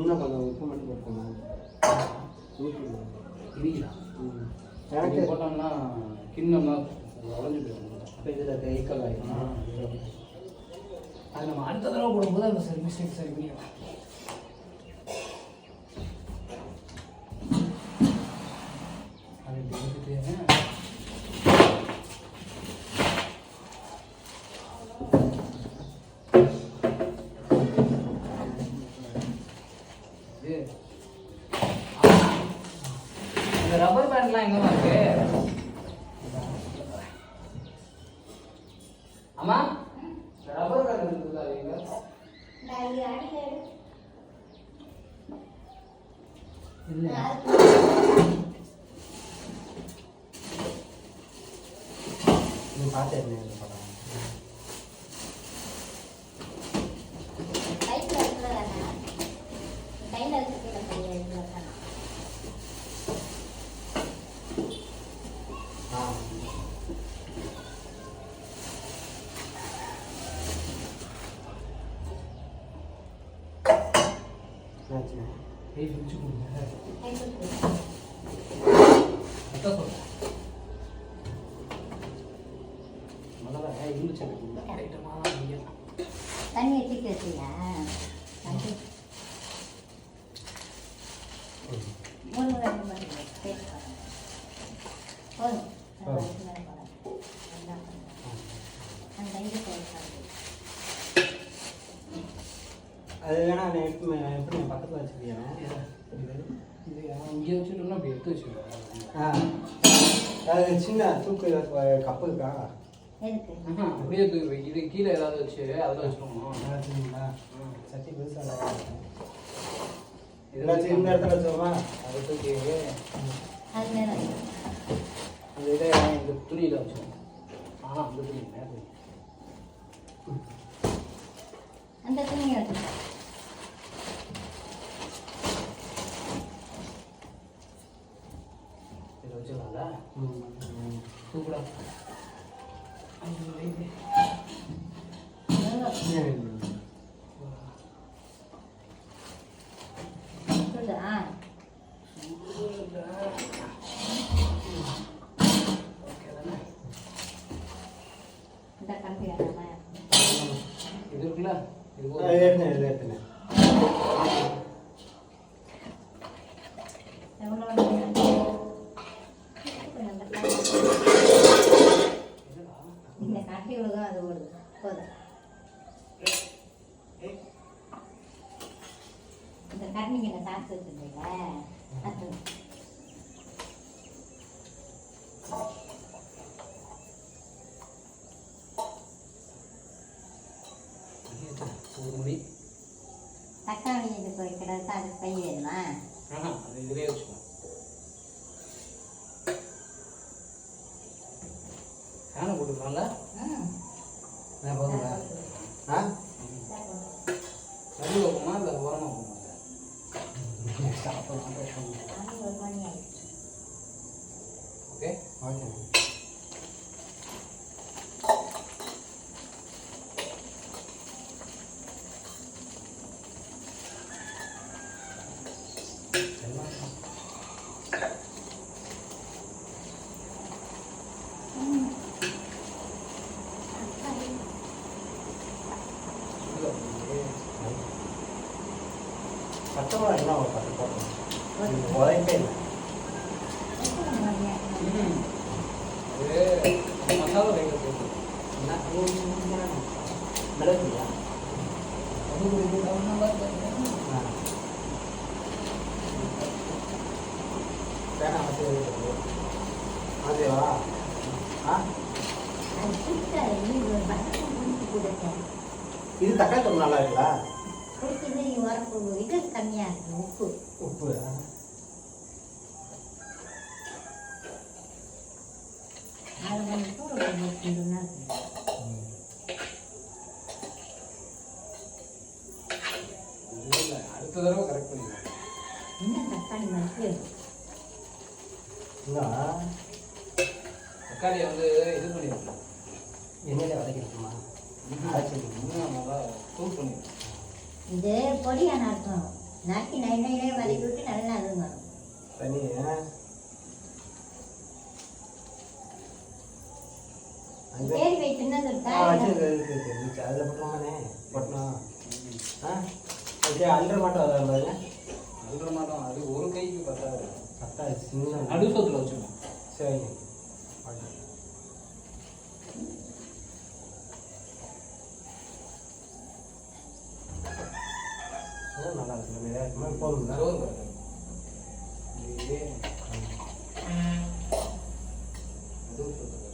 இன்னும் கொஞ்சம் உப்பு மட்டும் போட்டுக்கணும். இடிக்கிறா எனக்கு போட்டோம்னா கிண்ணம்னா உடஞ்சி போயிடும். அப்போ இதில் ஈக்கல் ஆகிடும். அது நம்ம அடுத்த தடவை போடும்போது அந்த சரி மிஸ்டேக் சரி பண்ணிடலாம். அது எடுத்துட்டு இந்த ரப்பர் பேண்ட்லாம் எங்கம்மா இருக்கு? அம்மா ரப்பர் பேண்ட் இருக்குதா எங்க? இல்ல நீ பார்த்து படம் ஏய் பிடிச்சு கொடுங்க. அதான் சொல்றேன். முதல்ல இருந்துச்சு எனக்கு ஐட்டமாக தான் முடியும். தண்ணி வச்சுக்கிட்டியா? மூணு ரெண்டு மணி போதும். அது வேணா எப்படி பக்கத்தில் வச்சுக்கியா? இது இங்கே வச்சுட்டோம்னா அப்படி எடுத்து வச்சுருக்கோம். அது சின்ன தூக்கு கப்பு இருக்கா? அப்படியே தூக்கி இது கீழே ஏதாவது வச்சு அதில் வச்சுருவோம். சட்டி பெருசாக இதெல்லாம் இந்த இடத்துல வச்சோமா? அதை தூக்கி அது அந்த இதை இந்த துணியில் வச்சுருவோம். அந்த துணி மேலே அந்த துணி வச்சு இதை வச்சுக்கலாம்ல. சூப்பரா இந்த கம்பி இது இருக்குல்ல எடுத்துனேன் இந்த கட்டி விழுகும் அது ஓடுது போதும். இந்த கட்டிங்க இந்த சாப்பிட்டு வச்சுருந்தீங்களா? அது ஒரு மணி தக்காளி இது பொறிக்கிறது அதுக்கு பை வேணுமா? அது இதுலேயே வச்சுக்கோம். ஃபேனை போட்டுக்கலாம்ல? நான் போதுங்களா? நடு வைப்போமா இல்லை ஓரமாக போகுமா? ஒரு மணி ஆயிடுச்சு. Okay okay. பச்சைமிளகா எல்லாம் ஒரு 10 போட்டோம். உதவிப்பே இல்லை. அது மசாலா ரைட்டில் போட்டு மிளகுயா? வேணா அதேவா? இது தக்காளி தொக்கு நல்லா இருக்குல்ல? இது கம்மியாக இருக்கு உப்பு. உப்பு அது வந்து ஒரு 2 நாள் இல்லை அடுத்த தடவை கரெக்ட் பண்ணிடுவோம். இன்னும் தக்காளி மாதிரி தக்காளியை வந்து இது பண்ணிடுவோம். எண்ணெயில் வதக்கிடுமா? இன்னும் நல்லா தூள் பண்ணிடுவோம். இது பொடியான அர்த்தம் நறுக்கி நைனே வதக்கி விட்டு நல்லா அதுங்கணும். தண்ணி சரி வை சின்னது இருக்கா? அதில் போட்டோமானே போட்டோம். ஓகே அல்ற மாட்டோம் அதில் பாருங்க. அல்ற மாட்டோம், அது ஒரு கைக்கு பத்தாது. பத்தாது சின்ன நடுசோத்தில் வச்சுக்கணும். சரிங்க. நல்லா இருக்கு. நிறையா போதும் சோறு இது நடுசோத்தில் வச்சுக்கணும்.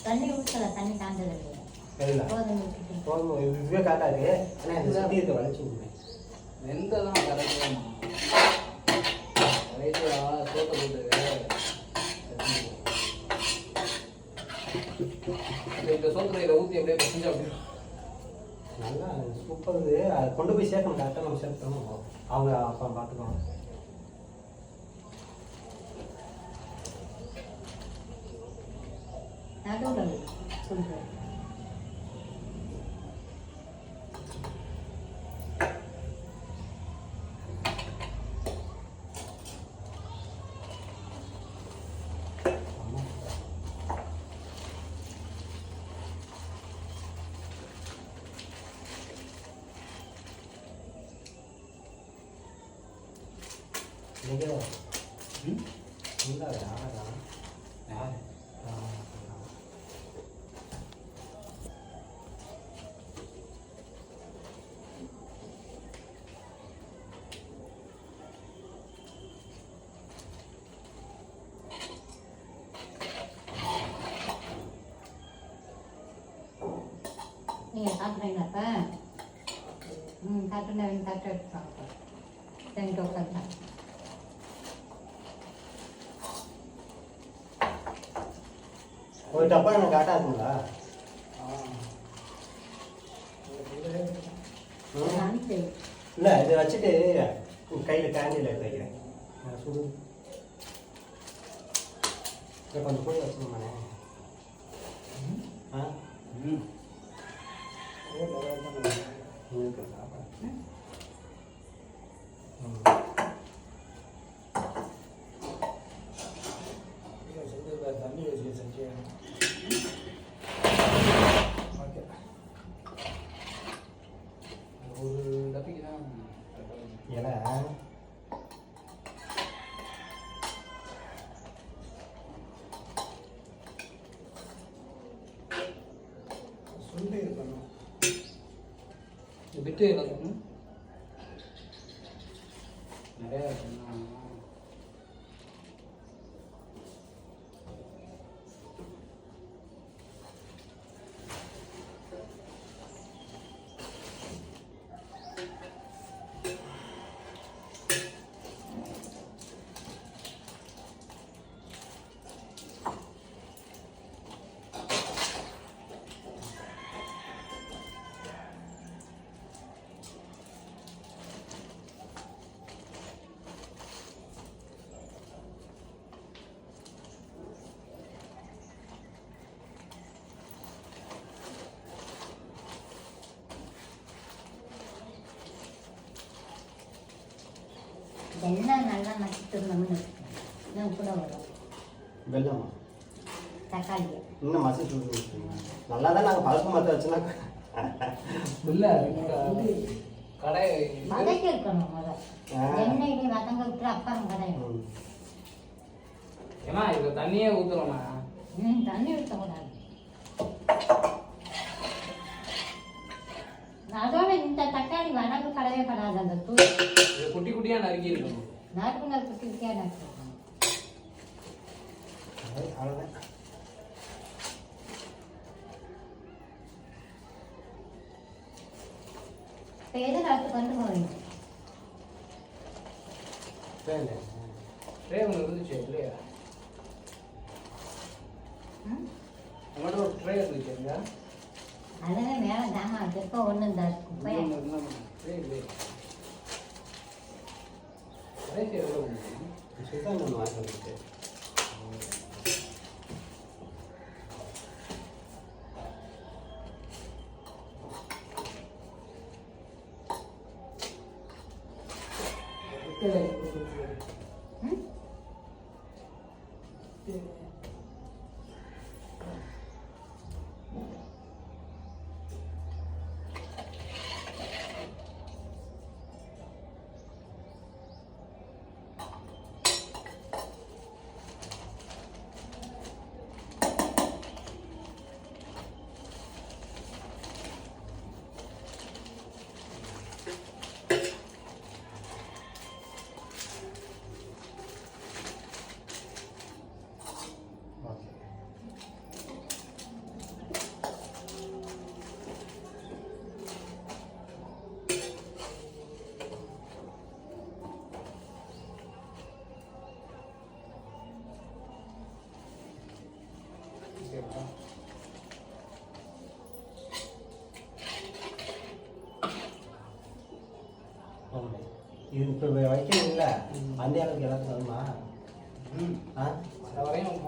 தண்ணி ஊற்றல, தண்ணி காஞ்சது இல்லையா? சரிங்களா? கோதுமை ஊற்றிட்டு போதும். இதுவே காட்டாது. ஆனால் இந்த சட்டியத்தை வளைச்சி விடுவேன். வெந்ததான் கரெக்டாக கடைசியாக சோத்தை போட்டு இந்த சோத்துல இதை ஊற்றி அப்படியே பசஞ்சு அப்படியே நல்லா சூப்பர். இது அதை கொண்டு போய் சேர்க்கணும். கரெக்டாக நம்ம சேர்க்கணும். அவங்க அப்பா பார்த்துக்கணும். நடுவில் சொல்கிறேன். நீங்கள் இல்லை யாரா யார் நீங்கள் சாப்பிட்றீங்களாப்பா? சாப்பிட்டு சாப்பிட்டு எடுத்துப்பாங்க. ரெண்டு உட்காந்து ஒரு டப்பா எனக்கு காட்டாதுங்களா? இல்லை இதை வச்சுட்டு கையில் கேண்டில் எடுத்து வைக்கிறேன். சுடு கொஞ்சம் கூட வச்சுக்கோமாண்ணே. ஆ ம் தண்ணி வச்சு செஞ்சு ஒரு டப்பிக்கு தான் இலை சுண்டி இருக்கணும். விட்டு எல்லாத்துக்கும் நிறையா இருக்கணும். வெள்ளம் நல்லா மசித்துருந்தோம்னு இன்னும் கூட வரும். வெள்ளமா தக்காளியை இன்னும் மசிச்சு நல்லா தான் நாங்கள் பழக்கம் மற்ற வச்சுனா இல்லை கடை வதக்கி இருக்கணும். முதல் எண்ணெயிலே வதங்க விட்டு அப்புறம் கடையும். ஏன்னா இது தண்ணியே ஊற்றுறோம்னா தண்ணி ஊற்றக்கூடாது. அதோட இந்த தக்காளி வதங்க படவே படாது. அந்த தூள் இது குட்டி குட்டியாக நறுக்கி இருக்கணும். நறுக்குங்க குட்டி குட்டியாக நறுக்கணும். அவ்வளோதான். இப்போ எதிர்காலத்துக்கு கொண்டு போவீங்க. ட்ரே ஒன்று இருந்துச்சு இல்லையா? ம்? உங்கள்கிட்ட ஒரு ட்ரே இருந்துச்சு இல்லையா? அதுவே மேலே ஜாமான் வச்சிருக்கோம் ஒன்று இந்த குப்பையை ட்ரே இல்லையா? கடைசி எவ்வளோ உண்டு? சுல்தான் ஒன்று வாங்கி வந்துட்டு ம்? இது இப்போ வைக்கிறீங்களா அந்த அளவுக்கு எல்லாத்துக்கும் வருமா? ம் ஆ வர வரையும்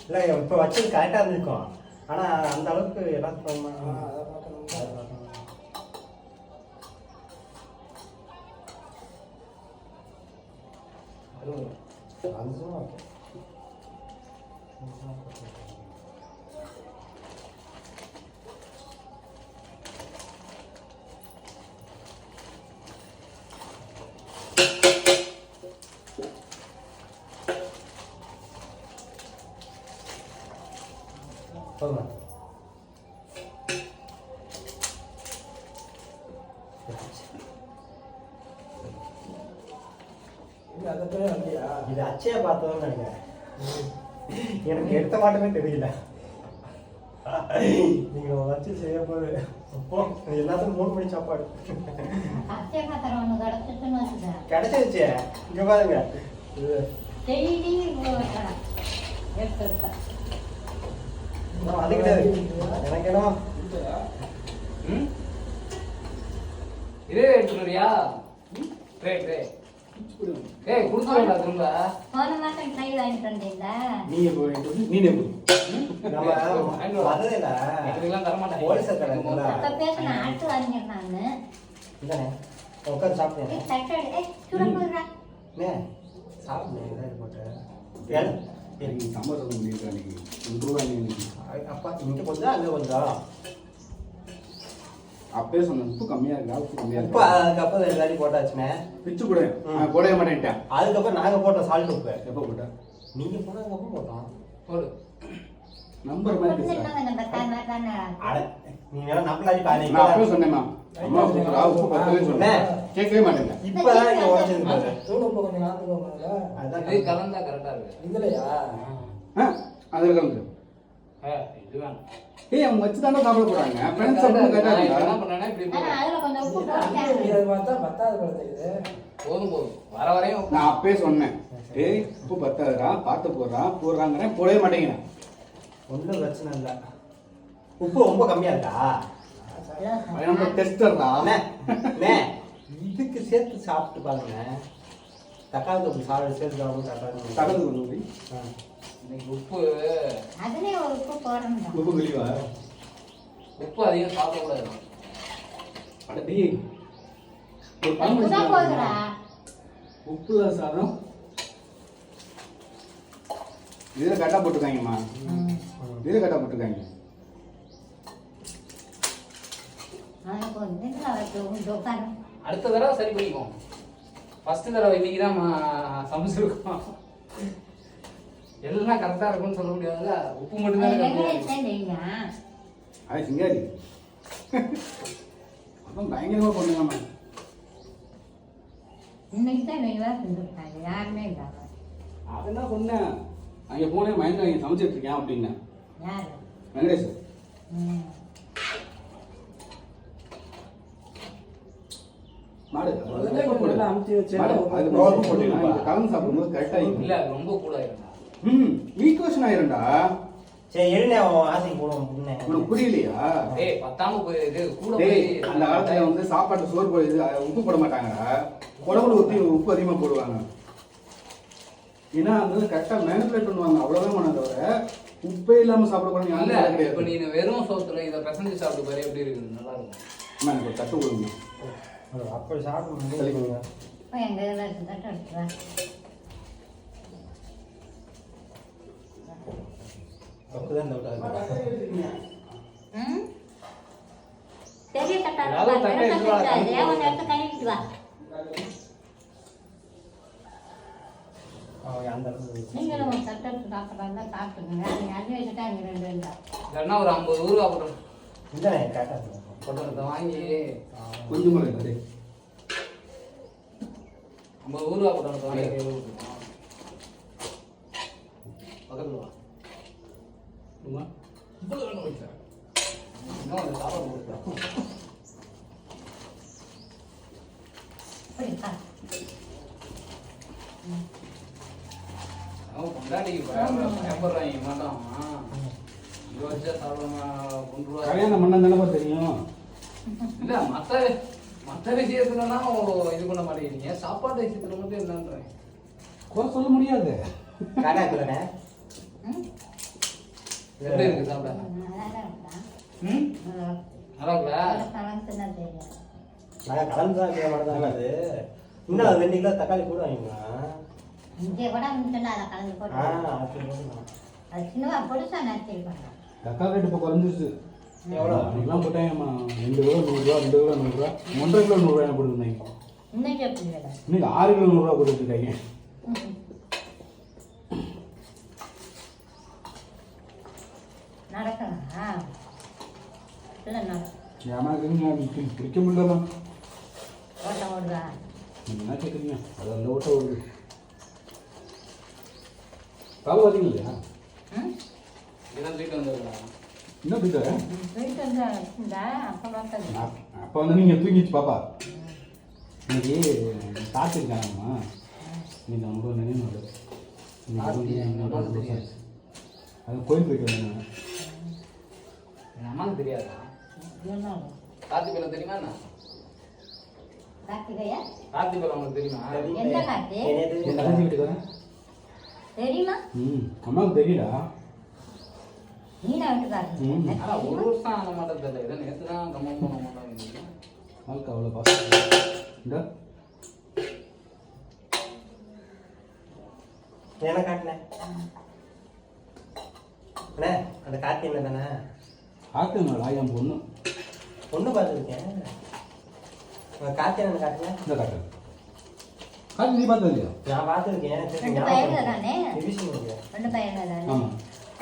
இல்லை இப்போ வச்சது கரெக்டாக இருந்திருக்கும் ஆனால் அந்த அளவுக்கு எல்லாத்துக்கும் வருமா? அதை பார்க்கணும். அதை பார்க்கணும். அதுவும் ஓகே. போதுமா? இது அச்சையா பார்த்ததும் நினைக்கிறேன். எனக்கு எடுத்த மாட்டமே தெரியல. நீங்க வச்சு செய்ய போது எல்லாத்துக்கும் 3 மணி சாப்பாடு அச்சை பாத்திரம் ஒன்று கிடச்சிட்டுன்னு வச்சுக்கேன். கிடைச்சிருச்சு. இங்க பாருங்க இது டெய்லி இவ்வளோ வைக்கலாம். எடுத்து எடுத்தா அது கிடையாது. எனக்கு என்ன ம் இதே எடுத்துக்கிறியா? ட்ரே ட்ரே ஏய் கொடுத்துருடா திரும்ப. போன மாதம் ட்ரை வாங்கிட்டு வந்தீங்களா? நீங்க நம்ம வரதே இல்ல. எங்களுக்கெல்லாம் தர மாட்டாங்க. ஹோல்சேல் கடை இருக்குல்ல? அப்போ பேசின ஆட்டு வாங்கியிருந்தாங்க. இதானே உட்காந்து சாப்பிட்டேன். தட்டு சுட போடுறா. சாப்பிட்டேன் போட்டு சம்பளம் பண்ணியிருக்கா இன்னைக்கு 1 ரூபாய் இன்னைக்கு. அப்பா இங்க கொஞ்சம் அங்க கொஞ்சம் அப்பயே சொன்னேன் உப்பு கம்மியா இருக்கா, உப்பு கம்மியா உப்பு இருக்கா. அதுக்கப்புறம் எல்லாரும் போட்டாச்சுமே. பிச்சு கூட போடவே மாட்டேன்ட்டேன். அதுக்கப்புறம் நாங்க போட்டோம் சால்ட் உப்பு. எப்போ போட்ட? நீங்க போனதுக்கப்புறம் போட்டோம். போடு. நம்பர் மாதிரி கொஞ்சம் பேசுறேன். இன்னும் கொஞ்சம் பத்தாயிரம் மாதிரி தானே. அட நீங்க எல்லாம் நம்பலாடி பாரு. நான் அப்பவே சொன்னேன் மேம், அம்மா கொடுக்குறா உப்பு பத்தவே சொன்னேன். கேட்கவே மாட்டேன். இப்பதான் இங்க உடச்சது பாரு. இது அதான் கலந்தா கரெக்டா இருக்கு. அதில் கலந்து இது வேணும். ஏய் அவங்க வச்சு தானே சாப்பிட போறாங்க. ஃப்ரெண்ட்ஸ் சாப்பிட கரெக்டாக நான் இப்ப இருக்கா? என்ன பண்ணேன்னா இப்படி ஆனா போடு. அதுல கொஞ்சம் உப்பு போட்டேன். போதும் போதும். வர வரையும் உப்பு. நான் அப்பயே சொன்னேன், ஏய் உப்பு பத்தாதுடா பார்த்து போடுறாங்கிறேன், போடவே மாட்டேங்கிறேன். ஒன்றும் பிரச்சனை இல்லை. உப்பு ரொம்ப கம்மியா இருக்கா? அது நம்ம டெஸ்டர்டா. அண்ணே, அண்ணே, இதுக்கு சேர்த்து சாப்பிட்டு பாருங்க. தக்காளி தொக்கு சாப்பிட்டு சேர்த்து சாப்பிடும் தக்காளி தகவல் கொண்டு இன்னைக்கு உப்பு அதுலயே ஒரு உப்பு போடணும். உப்பு கழிவா. உப்பு அதிகம் சாப்பிடக்கூடாது. அட டேய், ஒரு பழம் உப்புதான் போகுதுடா. உப்புல சாதம் இதில் கட்டா போட்டுருக்காங்கம்மா. இதில் கட்டா போட்டுருக்காங்க. அதுக்கு ஒரு இதுல வச்சு உட்காரு. அடுத்த தடவை சரி பண்ணிக்குவோம். ஃபர்ஸ்ட் தடவை இன்னைக்கு தான் சமைச்சிருக்கோம். எல்லாம் கரெக்டா இருக்கும்னு சொல்ல முடியாதுல்ல. உப்பு மட்டும் அது தான் வெங்காயம் செய்யுங்க. அது சிங்காரி அப்புறம் பயங்கரமா பண்ணுங்கம்மா. இன்னைக்கு தான் வெயிவா செஞ்சுருக்காங்க. யாருமே இல்லாம. அதெல்லாம் சொன்னேன். அங்கே போனேன் மயங்க அங்கே சமைச்சிட்டு இருக்கேன் அப்படின்னேன். யாரு? வெங்கடேஷ் ம். மாடு முதல்ல கொஞ்சம் நல்லா அமுத்தி வச்சு மாடு அது ரோல் போட்டீங்கன்னா இது கலந்து சாப்பிடும்போது கரெக்டா இருக்கும். இல்ல அது ரொம்ப கூட ஆயிருந்தா ஈக்குவேஷன் ஆயிரும்டா. சரி எழுநே அவன் ஆசைக்கு போடுவோம் புண்ணே. உனக்கு புரியலையா? டேய் பத்தாம போயிருக்கு கூட டேய் போய் அந்த காலத்துல வந்து சாப்பாட்டு சோறு போடுது உப்பு போட மாட்டாங்கடா. குழம்புல ஊற்றி உப்பு அதிகமாக போடுவாங்க. ஏன்னா அந்த கரெக்டாக மேனிபுலேட் பண்ணுவாங்க. அவ்வளோதான் பண்ண தவிர உப்பே இல்லாமல் சாப்பிடக்கூடாது இல்ல யாரும் இப்ப கிடையாது. நீ வெறும் சோத்துல இதை பிசைஞ்சு சாப்பிட்டு பாரு எப்படி இருக்குது நல்லா இருக்கும். அம்மா, எனக்கு ஒரு தட்டு கொடுங்க. அப்படி சாப்பிட முடியல. போய் எங்க இதில் இருக்கு தட்டு எடுத்துவா. அப்படிதான் இந்த விட்டாங்க. ம் பெரிய தட்டா ஏதாவது இருக்கா? தட்டை பெரிய எடுத்து வா, தட்டா கழுவி தேவனை எடுத்து கழுவிட்டு வா. அவன் அந்த இடத்துல நீங்களும் ஒரு தட்டை எடுத்து சாப்பிட்றாங்க சாப்பிட்டுங்க. நீங்கள் அஞ்சு வச்சுட்டா இங்கே ரெண்டு ரெண்டா. இல்லைன்னா ஒரு 50 ரூபா போட்டு இல்லை கேட்டாங்க. போட்டு வாங்கி கொஞ்சமாக இல்லை. 50 ரூபா போட்டு வாங்கி பக்கத்துல வா. இவ்வளவு வேணும் வச்சா இன்னும் அந்த சாப்பாடு கொடுத்தா போய் பா. அவன் பொண்டாட்டிக்கு பயப்படுறாங்க மாட்டான். இதை வச்சா சாப்பிடாம கொண்டு ரூபா கல்யாணம் பண்ண தானப்பா தெரியும். இல்ல மற்ற விஷயத்துலலாம் இது பண்ண மாட்டேங்கிறீங்க. சாப்பாடு விஷயத்துல மட்டும் என்னன்றேன். குறை சொல்ல முடியாது. காட்டாக்குள்ளே ம் எப்படி இருக்கு சாப்பிட? நல்லா இருக்கா? ம் நல்லா நல்லா இருக்குல்ல? கலந்துன்னா தெரியும். நாங்கள் கலந்து தான் வைக்கிற மாதிரி தான் அது. இன்னும் அது 2 கிலோ தக்காளி கூட வாங்கிக்கலாம். இங்கே கூட முந்தினா அதை கலந்து போட்டு அப்படி போட்டுக்கலாம். அது சின்னவா பொடிசா நறுக்கிருப்பாங்க. தக்காளி ரேட்டு இப்போ குறைஞ்சிருச்சு. எவ்வளோ? அன்றைக்கெலாம் போட்டாங்கம்மா 2 கிலோ 100 ரூபா, 2 கிலோ 100 ரூபா, 1.5 கிலோ 100 ரூபாய் போட்டுருந்தாங்க. இன்னைக்கு எப்படி வேலை? இன்னைக்கு 6 கிலோ 100 ரூபா போட்டுருக்காங்க. நடக்கா இல்லை நடக்கும். ஏமாக்கு பிடிக்க முடியலம்மா. ஓட்ட ஓடுதா? நீங்கள் என்ன கேட்குறீங்க? அது அந்த ஓட்ட ஓடுது. பாபு பார்த்தீங்க இல்லையா? ம் இதெல்லாம் தூக்கிட்டு வந்துருக்கலாம். என்ன போயிட்டு வீட்டு வந்து இருந்தா அப்போ பார்த்தது. அப்போ வந்து நீங்கள் தூங்கிச்சு பாப்பா. இன்னைக்கு காத்திருக்காங்கம்மா. இன்னைக்கு அவங்க நினைவு வருது. அது கோயில் போயிட்டு வந்தேன். என் அம்மாவுக்கு தெரியாதா? என்ன கார்த்திபேலம் தெரியுமா என்ன? கார்த்திகையா? கார்த்திபேலம் உங்களுக்கு தெரியுமா? எந்த கார்த்தி? என் தங்கச்சி வீட்டுக்கு வரேன். தெரியுமா? அம்மாவுக்கு தெரியலா. நீனா வீட்டுக்காரன். ம். ஆனா ஒரு வருஷம் ஆன மாட்டேன் தெரியல. இதை நேற்று தான் கம்மம் பண்ண மாட்டாங்க. வாழ்க்கை அவ்வளோ பாசம். இந்த என்ன காட்டினேன் அண்ணே அந்த கார்த்தி என்ன தானே காட்டுங்களா என் பொண்ணு. பொண்ணு பார்த்துருக்கேன். கார்த்தி என்ன காட்டினேன் இந்த காட்டு காட்டு நீ பார்த்தது இல்லையா? நான் பார்த்துருக்கேன். ரெண்டு பையன்கள் தானே? டிவிஷன் ரெண்டு பையன்கள் தானே? ஆமாம்.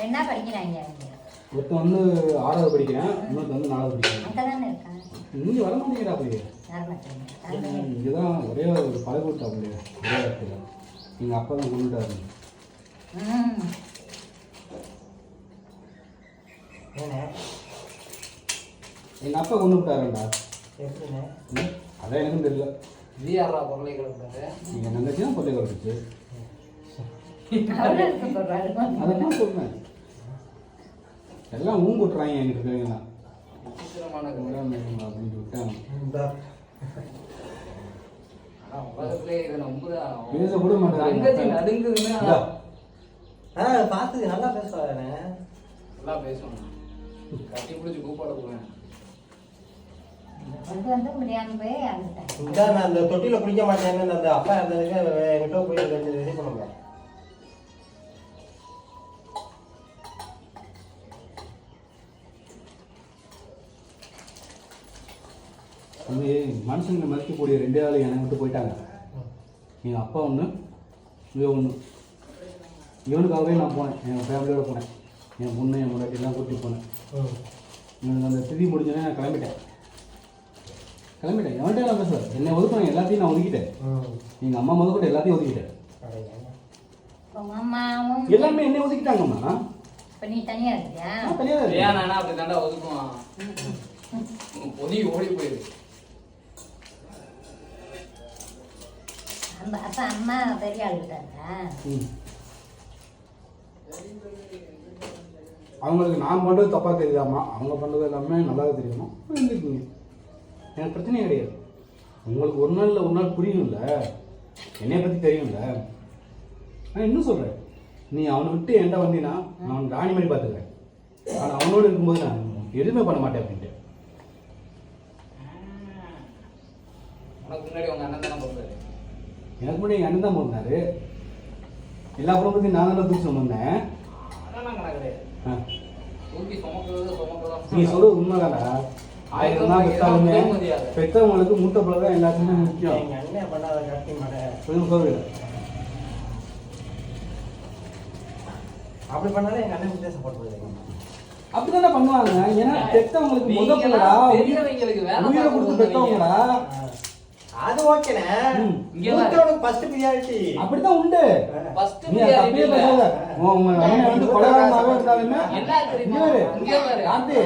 என்ன படிக்கிறாங்க அவங்க? ஒருத்தன் வந்து 6வது படிக்கிறேன், இன்னொருத்தன் வந்து 4வது படிக்கிறேன். அங்கே தானே இருக்காங்க. இங்கே வர மாட்டேங்கிறா அப்படியே. யார் மாட்டேங்க? இங்கே தான் ஒரே ஒரு பழகு விட்டா அப்படியே ஒரே இடத்துல. எங்கள் அப்பா தான் கொண்டுட்டாரு. ம் ஏண்ணே எங்கள் அப்பா கொண்டு விட்டாருண்டா. எப்படிண்ணே? அதான் எனக்கும் தெரியல. இது யாரா பொருளை கிடப்பாரு? எங்கள் தங்கச்சி தான் கொள்ளை கிடச்சிச்சு. அவரும் இருக்க சொல்கிறாரு. அதெல்லாம் சொன்னேன். எல்லாம் ஊங்குட்டுறாங்க எங்கிட்ட இருக்கிறீங்களா விசித்திரமான அப்படின்னு விட்டாங்க. ஆனா உலகத்திலே இதை நம்புதான். பேச கூட தங்கச்சி மாட்டாங்க. நடுங்குதுன்னா பார்த்து நல்லா பேசுவாருண்ணே. நல்லா பேசணும். கட்டி பிடிச்சி கூப்பாட போவேன். கொண்டு வந்து முடியாமல் போய் அழுந்துட்டேன். இந்த நான் அந்த தொட்டியில் குளிக்க மாட்டேன்னு அந்த அப்பா இருந்ததுக்கு என்கிட்ட போய் ரெடி பண்ணுவேன். வந்து மனுஷங்களை மதிக்கக்கூடிய 2 ஆள் என்னை விட்டு போயிட்டாங்க. எங்கள் அப்பா ஒன்று, இவன் ஒன்று. இவனுக்காகவே நான் போனேன். என் ஃபேமிலியோடு போனேன். என் பொண்ணு என் முன்னாடிலாம் கூட்டிட்டு போனேன். இவனுக்கு அந்த திதி முடிஞ்சோடனே நான் கிளம்பிட்டேன். எவன்கிட்ட நான் பேசுவேன். என்னை ஒதுக்கணும் எல்லாத்தையும் நான் ஒதுக்கிட்டேன். எங்கள் அம்மா முதல்கூட எல்லாத்தையும் ஒதுக்கிட்டேன். உங்கள் அம்மாவும் எல்லாமே என்னை ஒதுக்கிட்டாங்கம்மா. இப்ப நீ தனியா இருக்கியா? தனியாக தான் இருக்கேன். ஏன்னா அப்படி தாண்டா ஒதுக்குவான். பொதி ஓடி போயிரு. அப்ப அம்மா பெரிய ஆள் விட்டாரா? ம். அவங்களுக்கு நான் பண்ணுறது தப்பாக தெரியுதாம்மா, அவங்க பண்ணுறது எல்லாமே நல்லா தெரியுமா இருந்துருக்கீங்க. எனக்கு பிரச்சனையே கிடையாது. உங்களுக்கு ஒரு நாள் இல்லை ஒரு நாள் புரியும்ல, என்னைய பற்றி தெரியும்ல. நான் இன்னும் சொல்கிறேன், நீ அவனை விட்டு என்கிட்ட வந்தீங்கன்னா நான் அவனுக்கு ராணி மாதிரி பார்த்துக்கிறேன். ஆனால் அவனோடு இருக்கும்போது நான் எதுவுமே பண்ண மாட்டேன் அப்படின்ட்டு. உனக்கு முன்னாடி உங்க அண்ணன் தானே போகிறாரு. எனக்கு முன்னாடி எங்கள் அண்ணன் தான் போனாரு. எல்லா குடும்பத்தையும் நான் தான் தூக்கி சுமந்தேன். அண்ணன் கிடையாது. ஆ, தூக்கி சுமக்குறதா. நீ சொல்றது உண்மைதானா? 1000 தான் பெற்றாலுமே பெற்றவங்களுக்கு மூத்த பிள்ளை தான் எல்லாத்துக்குமே முக்கியம். எங்க அண்ணன் பண்ணாத கட்டி மாட்டேன். சொல்லுங்க. அப்படி பண்ணாலும் எங்க அண்ணன் கிட்டே சப்போர்ட் பண்ணுவாங்க. அப்படிதானே பண்ணுவாங்க. ஏன்னா பெற்றவங்களுக்கு முத பிள்ளைடா, பெரியவங்களுக்கு வேலை உயிரை கொடுத்து பெற்றவங்கடா. அது ஓகேண்ணே. இங்க மூத்தவனுக்கு ஃபர்ஸ்ட் பிரியாரிட்டி. அப்படிதான் உண்டு. ஃபர்ஸ்ட் நீ அதை அப்படியே பேசாத. உங்க அண்ணன் வந்து கொலைகாரனாவே இருந்தாலுமே என்ன தெரியுமா? இங்க பாரு. காந்தி,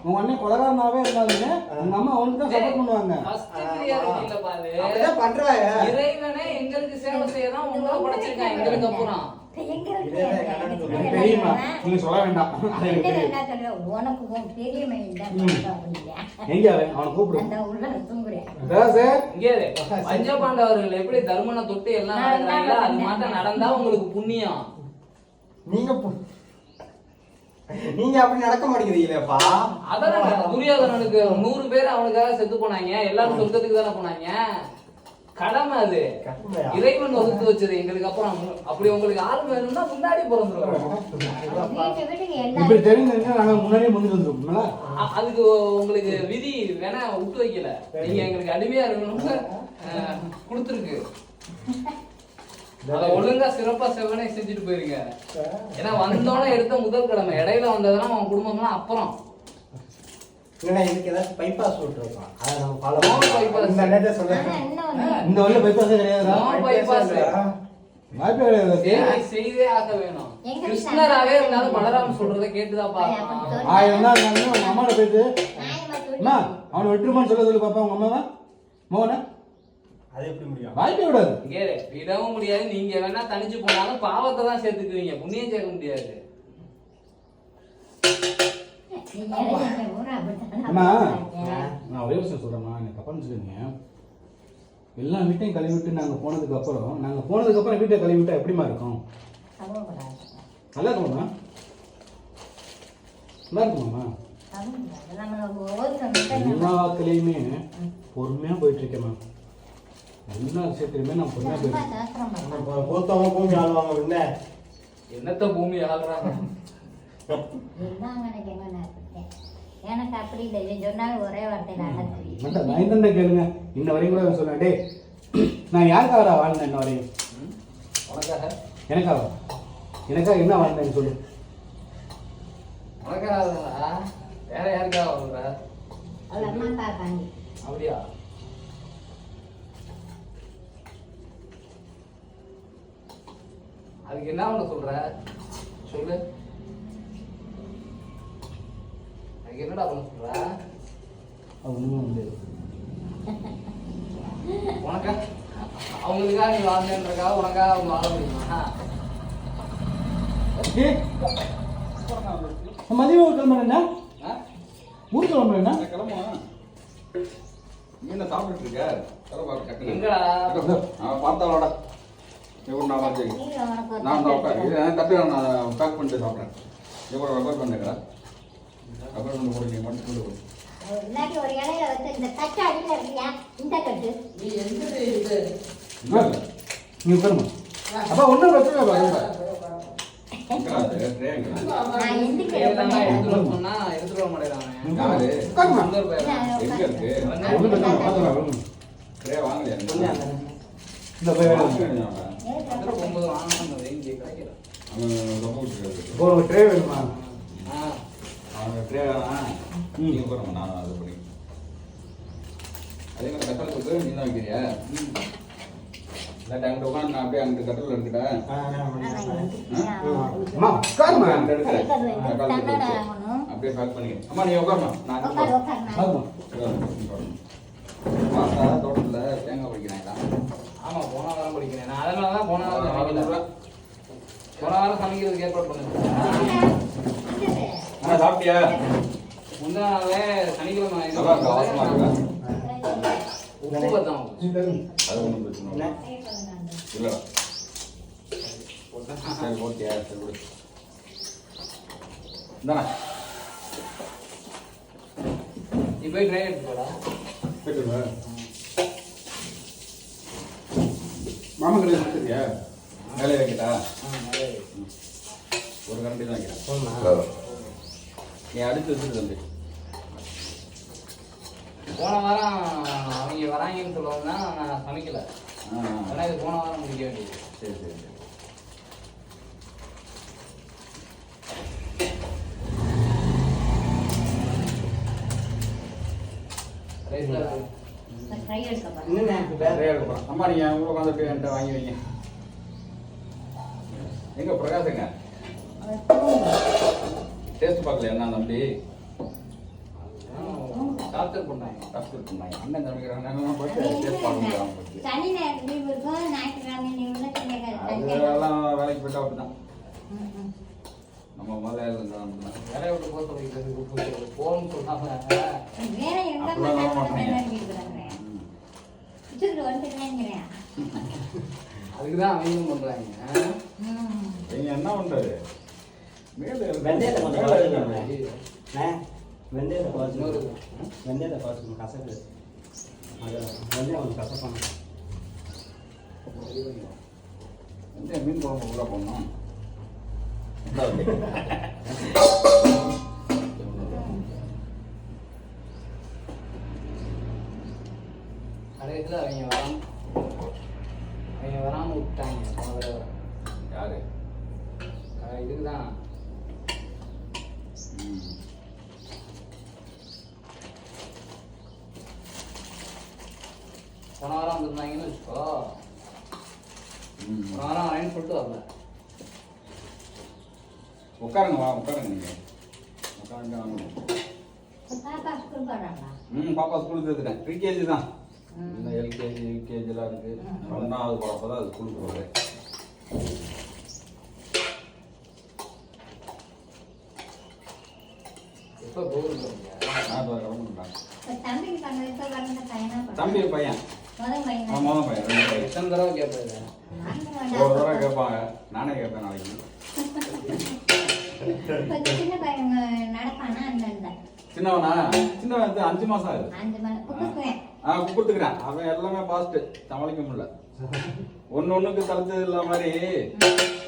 உங்க அண்ணன் கொலைகாரனாவே இருந்தாலுமே உங்க அம்மா அவனுக்கு தான் சப்போர்ட் பண்ணுவாங்க. ஃபர்ஸ்ட் பிரியாரிட்டி இல்ல பாரு. அப்படிதான் பண்றாங்க. இறைவனே எங்களுக்கு சேவை செய்யதான் உங்களை படைச்சிருக்கான். எங்களுக்கு அப்புறம் எனக்கு தெரியுமா, நீங்க சொல்ல வேண்டாம். அது எனக்கு தெரியும். உனக்கு பெரிய எங்க அவனை கூப்பிடு. இங்கே இரு. பஞ்சபாண்டவர்கள் எப்படி தர்மனை தொட்டு எல்லாம் நடக்கிறாங்களோ அது மட்டும் நடந்தா உங்களுக்கு புண்ணியம். நீங்க அப்படி நடக்க மாட்டேங்கிறீங்களேப்பா. அதான் துரியோதனனுக்கு 100 பேர் அவனுக்காக செத்து போனாங்க. எல்லாரும் சொர்க்கத்துக்கு தானே போனாங்க. கடமை அது. இறைவன் வகுத்து வச்சது எங்களுக்கு அப்புறம். அப்படி உங்களுக்கு ஆளுமை இருந்தா முன்னாடி பிறந்துருவோம். இப்படி தெரிஞ்சிருந்தா நாங்க முன்னாடியே முந்திட்டு வந்துருப்போம்ல. அதுக்கு உங்களுக்கு விதி வேணா விட்டு வைக்கல. நீங்க எங்களுக்கு அடிமையா இருக்கணும்னு கொடுத்துருக்கு. அதை ஒழுங்கா சிறப்பா செவனே செஞ்சுட்டு போயிருங்க. ஏன்னா வந்தோடனே எடுத்த முதல் கடமை. இடையில வந்ததுன்னா அவன் குடும்பம்லாம் அப்புறம். இல்லைன்னா இதுக்கு ஏதாச்சும் பைபாஸ் ரூட் இருக்கும். அதை நம்ம ஃபாலோ No bypass. பண்ணுவோம். இந்த நேரத்தை சொல்றேன். இந்த வழியில பைபாஸே கிடையாதுடா. No bypass. வாய்ப்பே கிடையாது. சேவை செய்தே ஆக வேணும். கிருஷ்ணராவே இருந்தாலும் பலராம சொல்றதை கேட்டுதான் பாக்கணும். 1000 தான் இருந்தாலும் உங்க அம்மாட்ட போயிட்டு அம்மா அவனை வெட்டுமான்னு சொல்ல சொல்லி பாப்பா. உங்க அம்மாவா மோகன அது எப்படி முடியும்? வாய்ப்பே விடாது. இங்கே விடவும் முடியாது. நீங்க வேணா தனிச்சு போனாலும் பாவத்தை தான் சேர்த்துக்குவீங்க. புண்ணியம் சேர்க்க முடியாது. அம்மா நான் ஒரே விஷயம் சொல்றேம்மா, எனக்கு தப்பா நினைச்சுக்கீங்க. எல்லா வீட்டையும் கழுவி விட்டு நாங்கள் போனதுக்கு அப்புறம் வீட்டை கழுவி விட்டா எப்படிமா இருக்கும்? நல்லா இருக்குமாம்மா? நல்லா இருக்குமாம்மா? எல்லா வாக்கிலையுமே பொறுமையா போயிட்டு இருக்கேன். எல்லா விஷயத்திலுமே நான் பொறுமையா போயிட்டு பொறுத்தவங்க பூமி ஆளுவாங்க. என்ன என்னத்த பூமி ஆகுறாங்க? எனக்கு அப்படி இல்லை. சொன்னாலும் ஒரே வார்த்தையில மட்டும் நான் கேளுங்க. இன்ன வரையும் கூட சொன்னேன், டே நான் யாருக்காக வாழ்ந்தேன் இன்ன வரையும்? உனக்காக? எனக்காக என்ன வாழ்ந்தேன்னு சொல்லு. உனக்காக வேற யாருக்காக வாழ்ற? அவள் அம்மா காண்டி. அப்படியா? அதுக்கு என்ன பண்ண சொல்ற சொல்லு. அதுக்கு என்னடா பண்ண சொல்ற? அது ஒன்றுமே முடியாது. உனக்கா அவங்களுக்காக நீ வாழ்ந்தேன்றக்காக உனக்காக அவங்க வாழ முடியுமா? மதியம் ஊர் கிளம்புற என்ன? ஊர் கிளம்புற என்ன? என்ன சாப்பிட்டு இருக்க? எங்கடா பார்த்தாவோட நான் தட்டு நான் பேக் பண்ணிட்டு சாப்பிட்றேன். எவ்வளோ ரெஃபர் பண்ணுறா ரெஃபர் பண்ணி போடுங்க மட்டும் கொண்டு போய் இல்லாட்டி ஒரு இலையில வச்சு இந்த தட்டு அடியில் இருக்கியா இந்த கட்டு நீ எங்க இது நீ உட்காருமா. அப்பா ஒன்றும் பிரச்சனை இல்லை. நான் எந்திரிக்கிறேன். சொன்னா எடுத்துட்டு வர மாட்டேங்கிறாங்க. எங்க இருக்கு ஒன்றும் பிரச்சனை இல்லை. பார்த்துக்கலாம். ட்ரே வாங்கலையா? இந்த போய் வேணும். போகும்போது வாங்கணும் வெயிஞ்சு கிடைக்கிறேன். இப்போ ஒரு ட்ரே வேணுமா? அவங்க ட்ரே வேணாம். நீங்கள் போகிறோம் நான் அதை பண்ணி அதே மாதிரி தக்காளி தொக்கு நீ தான் வைக்கிறியா? இல்லாட்டி அங்கிட்ட உட்காந்து நான் அப்படியே அங்கிட்டு கட்டில் எடுத்துட்டேன். அம்மா உட்காருமா. அங்கிட்ட எடுக்கிறேன். அப்படியே பேக் பண்ணிக்கிறேன். அம்மா நீ உட்காருமா. நான் உட்காருமா. மாசா தோட்டத்தில் தேங்காய் படிக்கிறாங்களா? ஆமா போன வாரம் படிக்கிறேன். நான் அதனால தான் போன வாரம் சமைக்கல. போன வாரம் சமைக்கிறதுக்கு ஏற்பாடு பண்ணுறேன். சாப்பிட்டியா? முந்தா நாளே சனிக்கிழமை நல்லா இருக்கா? வாசமா இருக்கா? உப்பு பத்தம் அது ஒன்றும் பிரச்சனை இல்லை. இல்லைடா சரி ஓகே சரி விடு. இந்தாண்ணா நீ போய் ட்ரை எடுத்து போடா. போயிட்டு மாமா கடையில் முடிச்சிருக்கியா? வேலையை வைக்கிட்டா? ஒரு கரண்டி தான் வைக்கிறேன். நீ அடித்து வச்சுட்டு தம்பி. போன வாரம் அவங்க வராங்கன்னு சொல்லுவாங்கன்னா நான் சமைக்கல. ஆனால் இது போன வாரம் முடிக்க வேண்டியது. சரி சரி சரி. அம்மா நீங்க உங்களை உட்காந்துட்டு என்கிட்ட வாங்கி வைங்க. எங்க பிரகாஷங்க டேஸ்ட் பார்க்கல என்ன தம்பி? டாக்டர் பண்ணாங்க. டாக்டர் பண்ணாங்க. அண்ணன் சமைக்கிறாங்க போயிட்டு டேஸ்ட் பார்க்க அதெல்லாம் வேலைக்கு போயிட்டா அப்படிதான். நம்ம முதல்ல வேலையை விட்டு போக சொல்லிக்கிறது போகணும்னு சொன்னாங்க. அதுக்குதான் அவங்க பண்றாங்க. நீங்க என்ன பண்றாரு? வெந்தயத்தை கொஞ்சம் வெந்தயத்தை குறைச்சி வெந்தயத்தை குறைச்சி கசக்கு. அது வெந்தயம் கொஞ்சம் கசப்பான மீன் குழம்பு உள்ள போடணும். கடைசியில் அவங்க வராமல் விட்டாங்க. யாரு? இதுக்குதான் போன வாரம் வந்துருந்தாங்கன்னு வச்சுக்கோ. போன வாரம் வரேன்னு சொல்லிட்டு வரல. உட்காருங்க வா உட்காருங்க நீங்க உட்காருங்க வாங்க. பாப்பா ஸ்கூலுக்கு சேர்த்துட்டேன். ப்ரீகேஜி தான். இன்னும் எல்கேஜி யூகேஜிலாம் இருக்கு. 1ஆவது போகிறப்ப தான் அது ஸ்கூலுக்கு போகிறேன். எப்போ போகுது? தம்பி பையன் மொதல் பையன் 2 பையன். எத்தனை தடவை கேட்பது? ஒரு தடவை கேட்பாங்க. நானே கேட்பேன் நாளைக்கு. சின்னவனா? சின்னவன் 5 மாசம் ஆகுது. குப்பிட்டுக்கிறேன். அவன் எல்லாமே பாஸ்ட் சமாளிக்க முடியல. ஒண்ணுக்கு தடுத்தது இல்ல மாதிரி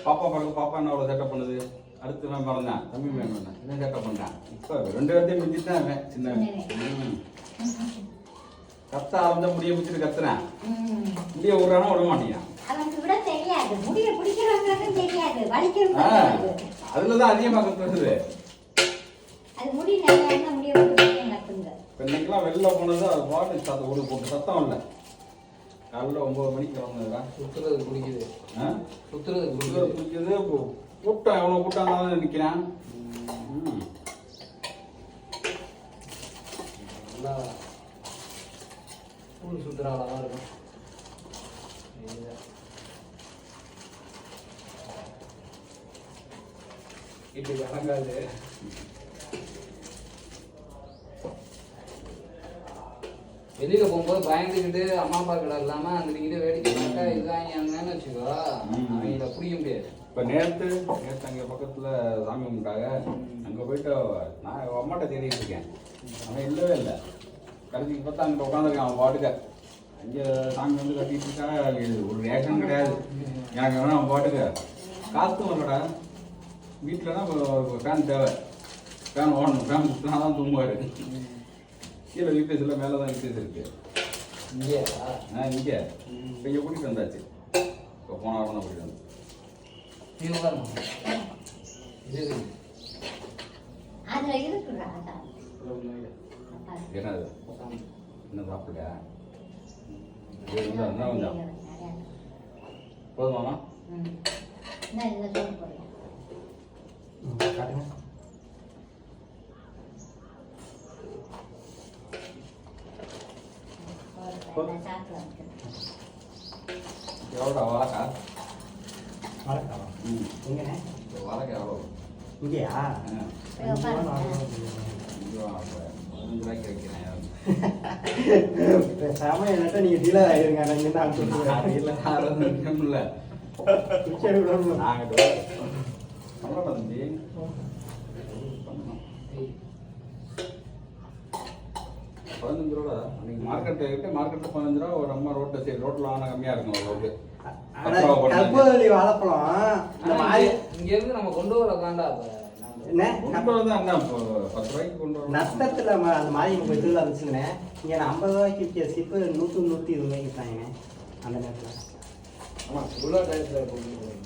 பாப்பா பறக்க பாப்பா என்ன அவ்வளோ செட்டப் பண்ணுது. அடுத்து நான் பிறந்தேன் தம்பி மேன் என்ன செட்டப் பண்ணேன். இப்போ 2 இடத்தையும் மிஞ்சிட்டு அவன் சின்னவன். கத்த ஆரம்பிச்சா முடிய பிடிச்சிட்டு கத்துறேன். முடிய விடுறானா விட மாட்டேங்கிறான். அதுலதான் அதிகமா கத்துறது. இன்னைக்கெல்லாம் வெளில போனது அது பாட்டு சத்தம் ஒரு போட்டு சத்தம் இல்லை. காலையில் 9 மணிக்கு கிளம்புனதுடா. சுத்துறது பிடிக்குது. சுத்துறது பிடிக்குது. கூட்டம் எவ்வளோ கூட்டம் இருந்தாலும் நிற்கிறேன். நல்லா ஸ்கூல் சுற்றுலாவில் தான் இருக்கும். வீட்டுக்கு அடங்காது. வெளியில போகும்போது பயந்துக்கிட்டு அம்மா அப்பா கடை இல்லாம அங்கிட்ட வேடிக்கை பார்த்தா இதுதான் வச்சுக்கோ. அவங்கள பிடிக்க முடியாது. இப்போ நேற்று அங்கே பக்கத்தில் சாமி கும்பிட்டாங்க. அங்கே போயிட்டு நான் அம்மாட்ட தேடிட்டு இருக்கேன். அவன் இல்லவே இல்லை. கடைசிக்கு பார்த்தா அங்கே உட்காந்துருக்கான் அவன் பாட்டுக்க. அங்கே சாமி வந்து கட்டிட்டு இருக்கா. ஒரு ரியாக்ஷன் கிடையாது. எனக்கு வேணா அவன் பாட்டுக்க காசும் வரலடா. வீட்டிலனா ஃபேன் தேவை. ஃபேன் ஓடணும். ஃபேன் சுற்றினா தான் தூங்குவார். கீழே யூபிஎஸ் இல்லை, மேலே தான் யூபிஎஸ் இருக்கு. இங்கே இங்கே இப்போ இங்கே கூட்டிகிட்டு வந்தாச்சு. இப்போ போன வாரம் தான் கூட்டிகிட்டு வந்து என்னது என்ன சாப்பிடல கொஞ்சம் போதுமாமா? என்ன இந்த சோறு போடுறேன். காட்டுங்க. போடுறேன். சாப்பிட்டு வந்துட்டேன். எவ்வளோடா வாழைக்கா? வணக்கம். ம். எங்கண்ணே? வாழைக்கா எவ்வளோ? இங்கேயா? போய் உட்காருங்க. 15 ரூபாய்க்கு வைக்கிறேன். பேசாம என்னட்ட நீங்க டீலர் ஆயிருங்க. நான் இங்க தான் அனுப்பிச்சு இல்லை ஆரம்பிக்கணும்ல. சரி விடணும். நாங்கள் அவ்வளோ தம்பி. 15 ரூபா. அன்னைக்கு மார்க்கெட்டில் 15 ரூபா. ஒரு அம்மா ரோட்டில் சரி ரோட்டில் வாங்கினா கம்மியாக இருக்கும் ஓரளவுக்கு. கற்பூரவள்ளி வாழைப்பழம் இந்த மாதிரி இங்க இருந்து நம்ம கொண்டு வர தாண்டா என்ன கொண்டு வந்து அண்ணா இப்போ 10 ரூபாய்க்கு கொண்டு வரோம். நஷ்டத்துல அந்த மாதிரி போய் திருவிழா இருந்துச்சுங்கண்ணே. இங்க நான் 50 ரூபாய்க்கு விற்கிற சீப்பு 100-120 ரூபாய்க்கு விற்றாங்க அந்த நேரத்தில். ஆமா இவ்வளோ டயத்தில்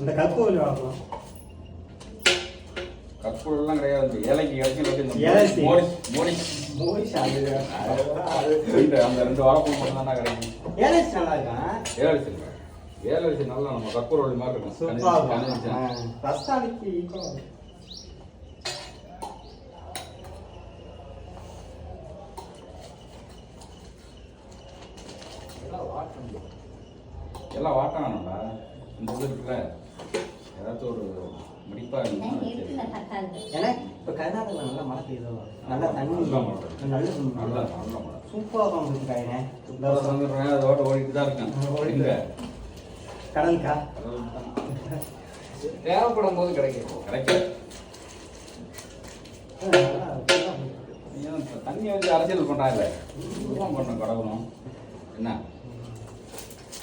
இந்த கற்பூரவள்ளி வாழைப்பழம் கற்பூரெல்லாம் கிடையாது. ஏழைக்கு கிடைக்கும். ஏலச்சி. மோடி மூவிஸ் அது அந்த 2 வாழைப்பழம் மட்டும் தானே கிடைக்கும். ஏலச்சி நல்லா இருக்கான். ஏலச்சி இல்லை. ஏலச்சி நல்லா நம்ம கற்பூரவள்ளி மாதிரி இருக்கும். சூப்பராக கனிஞ்சா. இருக்கும். ரஸ்தாளிக்கு ஈக்குவல். எல்லாம் வாட்டம் வேணும்டா. இந்த இது இருக்குல்ல ஏதாச்சும் ஒரு முடிப்பா இருக்குல்ல இருந்தா தக்காளி. ஏன்னா இப்போ கர்நாடகாவில் நல்லா மழை பெய்யுதோ நல்லா தண்ணி நல்ல மழை. நல்ல நல்லா நல்ல மழை. சூப்பராக வந்துருக்காங்க. இந்த இப்ப வந்துடுறேன். அதோட ஓடிட்டு தான் இருக்கேன். ஓடிட்டு. இங்க. கடலுக்கா கடவுள் தான். தேவைப்படும் போது கிடைக்கும். கிடைக்கல. ஏன் தண்ணி வச்சு அரசியல் பண்றாங்க. இதுதான் பண்ணணும் கடவுளும். என்ன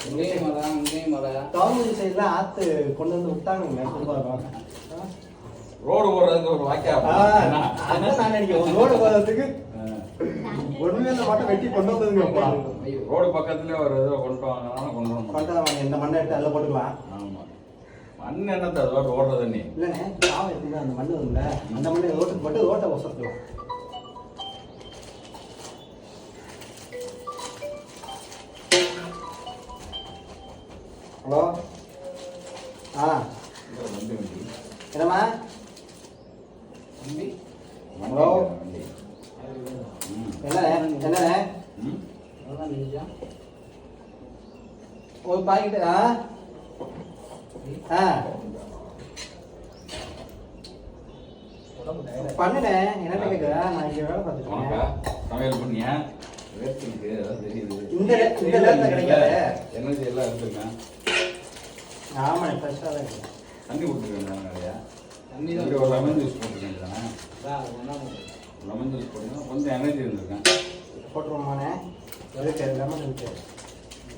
இங்கேயும் மழை அங்கேயும் மழை. கவர்மெண்ட் சைடில் ஆற்று கொண்டு வந்து விட்டானுங்க குடும்பம். ரோடு போடுறதுக்கு ஒரு வாக்கியா அதான் நான் நினைக்கிறேன் ஒரு ரோடு போகிறதுக்கு ஒன்றுமே இந்த மட்டும் வெட்டி கொண்டு வந்ததுங்கப்பா. ரோடு பக்கத்துல ஒரு இதை கொண்டு வாங்கினா கொண்டு வர மாட்டோம். கொண்டு வாங்க இந்த மண்ணை எடுத்து அதில் போட்டுக்கலாம். ஆமா மண் என்னத்தை அதோட ஓடுற தண்ணி. இல்லைண்ணே காவை இருக்குங்க அந்த மண்ணு வரும்ல அந்த மண்ணை ரோட்டுக்கு போட்டு ரோட்டை ஒசத்துக்கலாம். ஹலோ ஆ வண்டி வண்டி என்னம்மா தம்பி ஹலோ வண்டி. என்னண்ணே என்னண்ணே ம். அதான் நினைச்சா ஒரு பாக்கெட்டு ஆ ஆ பண்ணுண்ணே என்னென்ன கேட்குறா நான் இங்கே வேலை உனக்கா பார்த்துருக்கேன். சமையல் பண்ணியா வேர்த்துருக்கு அதான் தெரியுது. இந்த நேரத்தில் கிடைக்காது. எனர்ஜி எல்லாம் எடுத்துருக்கேன். ஆமாண்ணே ஃப்ரெஷ்ஷாக தான் இருக்குது. தண்ணி கொடுத்துருக்கேன் நிறையா. தண்ணி இங்க தான் ஒரு லெமன் ஜூஸ் போட்டுருக்கேன் தானே. ஒன்றா லெமன் ஜூஸ் போட்டீங்கன்னா கொஞ்சம் எனர்ஜி இருந்திருக்கேன். போட்டுருவோமாண்ணே இருக்கு லெமன் இருக்கு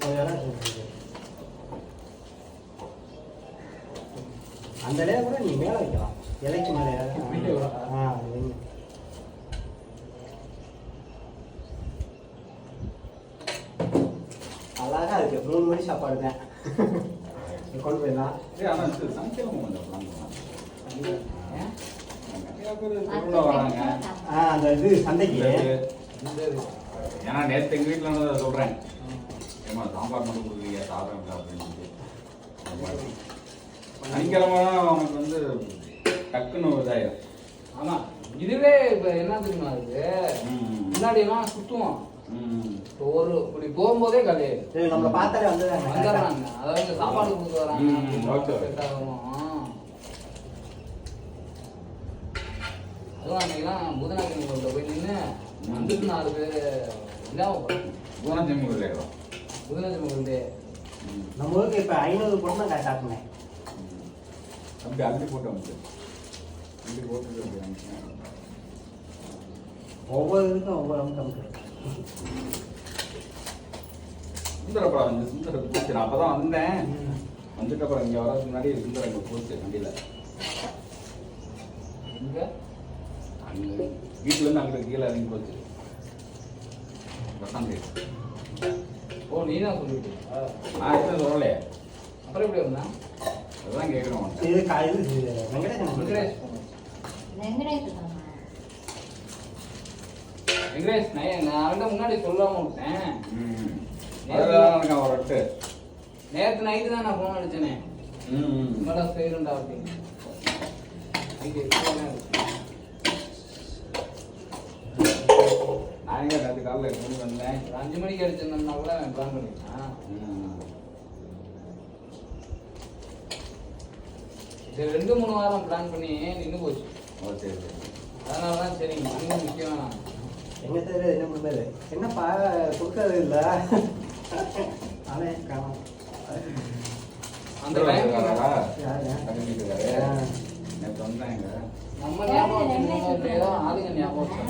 ஒரு இடம் இருக்கு. அந்த இலையை கூட நீ மேலே வைக்கலாம் இலைக்கு மேலே ஆ வைங்க. அழகா இருக்கு 3 மணி சாப்பாடு தான் கொண்டு போயிடலாம். ஆனால் சமைக்கவும் கொஞ்சம் plan பண்ணலாம். நிறையா பேர் திருவிழா வராங்க. அந்த இது சந்தைக்கு ஏன்னா நேற்று எங்கள் வீட்டில் நான் சொல்கிறேன். ஏமா சாம்பார் மட்டும் கொடுக்குறீங்க சாதம் இல்லை அப்படின்னு சொல்லி. சனிக்கிழமை அவனுக்கு வந்து டக்குன்னு இதாயிடும். ஆமா இதுவே இப்ப என்ன தெரியுமா இருக்கு முன்னாடி எல்லாம் சுத்துவோம். இப்போ ஒரு இப்படி போகும்போதே கலையாது. சரி நம்மளை பார்த்தாலே வந்துடுறாங்க. வந்துடுறாங்க. அதாவது சாப்பாடு கொடுத்து வராங்க. செட் ஆகும். அதுவும் அன்னைக்கெல்லாம் புதனாக்கிழமை போய் நின்று வந்துட்டு 4 பேர் இல்லாம போறாங்க. பூனாஜிமி விளையாடும். புதனாக்கிழமை வந்து நம்ம ஊருக்கு இப்போ 500 போட்டு தான் கரெக்டாக இருக்குமே. அப்படி அப்படி போட்டு வந்து அப்படி போட்டு ஒவ்வொரு இதுக்கும் ஒவ்வொரு அம்சம். சுந்தரப்படம் வந்து சுந்தர போச்சு. நான் அப்போ தான் வந்தேன். வந்துட்டு அப்புறம் இங்கே வரதுக்கு முன்னாடி சுந்தரம் இங்கே போச்சு வண்டியில். எங்க அங்கே வீட்டிலேருந்து அங்கே கீழே இறங்கி போச்சு. பசங்க ஓ நீ தான் சொல்லிட்டு நான் எதுவும் சொல்லலையே. அப்புறம் எப்படி வந்தா அதுதான் கேட்குறேன். இது இது வெங்கடேசன் வெங்கடேஷ் வெங்கடேஷ் நான் அவன்கிட்ட முன்னாடி சொல்லாம விட்டேன். அதெல்லாம் எனக்கு ஒரு ரெட்டு நேற்று நைட்டு தான் நான் ஃபோன் அடிச்சேனே. மேடம் செய்யணும்டா அப்படின்னு. நான் எங்க நேற்று காலையில் எடுத்து வந்தேன். ஒரு 5 மணிக்கு அடிச்சிருந்தோம்னா கூட பிளான் பண்ணிருக்கேன். சரி 2-3 வாரம் பிளான் பண்ணி நின்று போச்சு. சரி சரி. அதனால தான் சரி இன்னும் முக்கியம் வேணாம். எங்க தெரியாது என்ன பண்ணாரு என்னப்பா கொடுக்கறது இல்ல ஆனே காணும் அந்த டைம் நேற்று வந்தாங்க. நம்ம ஞாபகம் இல்லையோ ஆளுங்க ஞாபகம்.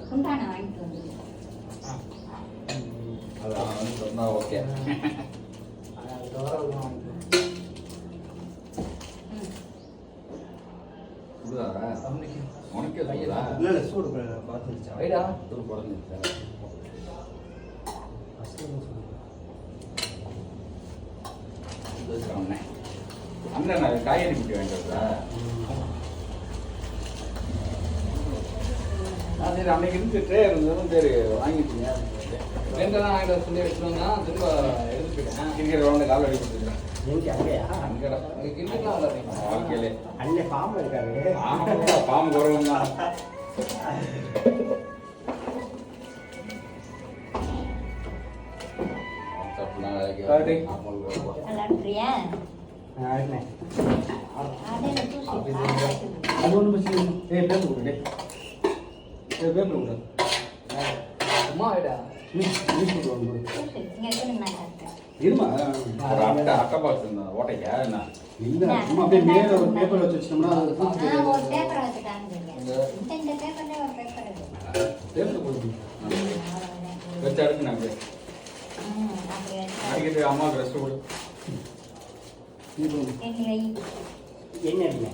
குண்டான வாங்கிட்டு வந்து அதான் வந்து சொன்னா ஓகே. உனக்கே கையா இல்ல சூடு பார்த்துருச்சா வைடா தூள் குறைஞ்சிருச்சா? அண்ணன் நான் காய்கறி குட்டி வாங்கிட்டா. சரி அன்னைக்கு இருந்து ட்ரே இருந்ததும் சரி வாங்கிட்டீங்க. ரெண்டெல்லாம் வாங்கிட்டு சொல்லி வச்சுருந்தா திரும்ப எடுத்துக்கிட்டேன். கிரிக்கெட் விளாண்டு கால் அடி கொடுத்துருக்கேன். எங்க அங்கேயா அங்கடா கிரிக்கெட்லாம் விளாடுறீங்க வாழ்க்கையிலே அண்ணன் பாம்பு இருக்காரு பாம்பு குறவங்க விளாடுறியா? ஆடினேன் அதே தூசி அது ஒன்றும் பிரச்சனை இல்லை. பேப்பர் கொடுங்க. பேப்பர் கொடுங்க. சும்மா வைடா. நியூஸ் பேப்பர் ஒன்று கொடு. தூசி இங்கே இருக்கு நான் காட்டுறேன். இருமா. ஒரு அட்டை பாக்ஸ் இருந்தா ஓட்டைக்கா என்ன இல்லை சும்மா அப்படியே மேலே ஒரு பேப்பர் வச்சு வச்சிட்டோம்னா அது பூச்சி ஒரு பேப்பரை வச்சுட்டாங்க. இந்த பேப்பர்லேயே ஒரு பேப்பர் இருக்கு. பேப்பர் கொடுங்க. வச்சு அடுத்து நாங்கள் அப்படியே அடிக்கிட்டு அம்மா ட்ரெஸ் கொடு. எண்ணி வை. என்ன அடிங்க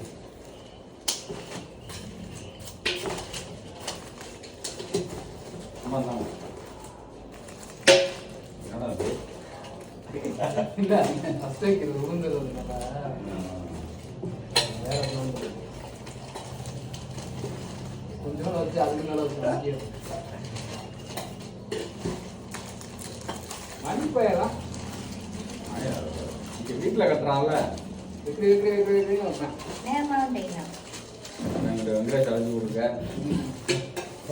அம்மா தான் என்னடா அது? இல்லை ஃபஸ்ட் வைக்கிறது உளுந்துறதுனால வேற கொஞ்சம் வச்சு அதுக்கு மேலே வச்சு மணிப்பயலாம் இங்க வீட்டில் கட்டுறான்ல வைப்பேன். நேரமாக தெரியும். எங்கிட்ட வெங்கடேஷ் அழைச்சி கொடுங்க.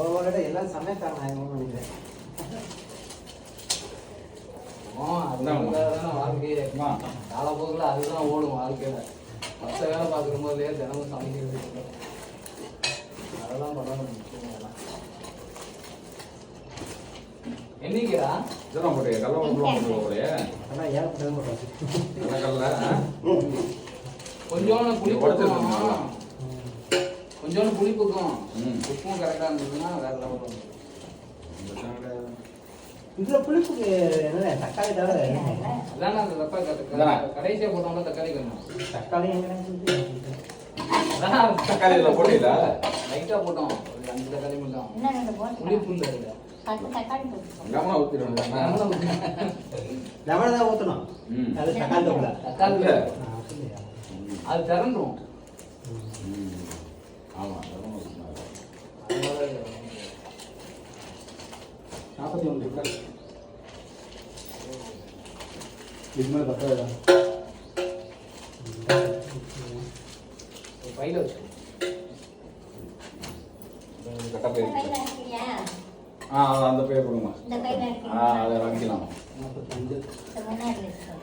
ஒவ்வொரு எல்லாம் சமைக்காங்க நினைக்கிறேன் அதுதானே வாழ்க்கையே. அம்மா காலப்போக்கில் அதுதான் ஓடும் வாழ்க்கையில. மற்ற வேலை பார்க்குற போதே தினமும் சமைக்கிறது அதெல்லாம் பண்ணணும் முக்கியம். என்னைக்கிறா இதெல்லாம் போட்டு கல்ல போட்டு போலையே ஆனால் ஏற்பட்டது மாட்டோம் கல்ல கொஞ்சோண்டு புளிப்புக்கும் கொஞ்சோண்டு புளிப்புக்கும் உப்பும் கரெக்டாக இருந்ததுன்னா வேற லெவல் வந்து இதில் புளிப்புக்கு என்ன தக்காளி தவிர அதானே அந்த கடைசியாக போட்டோம்னா தக்காளி வேணும். தக்காளி என்ன அதான் தக்காளியில் போட்டீங்களா? லைட்டாக போட்டோம் ஒரு 5 தக்காளி மட்டும். இன்னும் ரெண்டு போட்டு புளிப்பு இல்லை. 10 தக்காளி போட்டு கவனம் ஊற்றிடணும். லெமனை தான் ஊற்றணும் அது தக்காளி தோக்கல தக்காளி இல்லை. அது திறந்துடும். ஆமாம் 41 இல்லை இது மேலே தக்காளி பையில வச்சு கட்ட பேர் கையில் இருக்கிறியா? அந்த பேர் கொடுங்க. இந்த கையில் இருக்கிறியா? அதை வாங்கிக்கலாம். 45 இந்த முன்னாடி வச்சுக்கோ.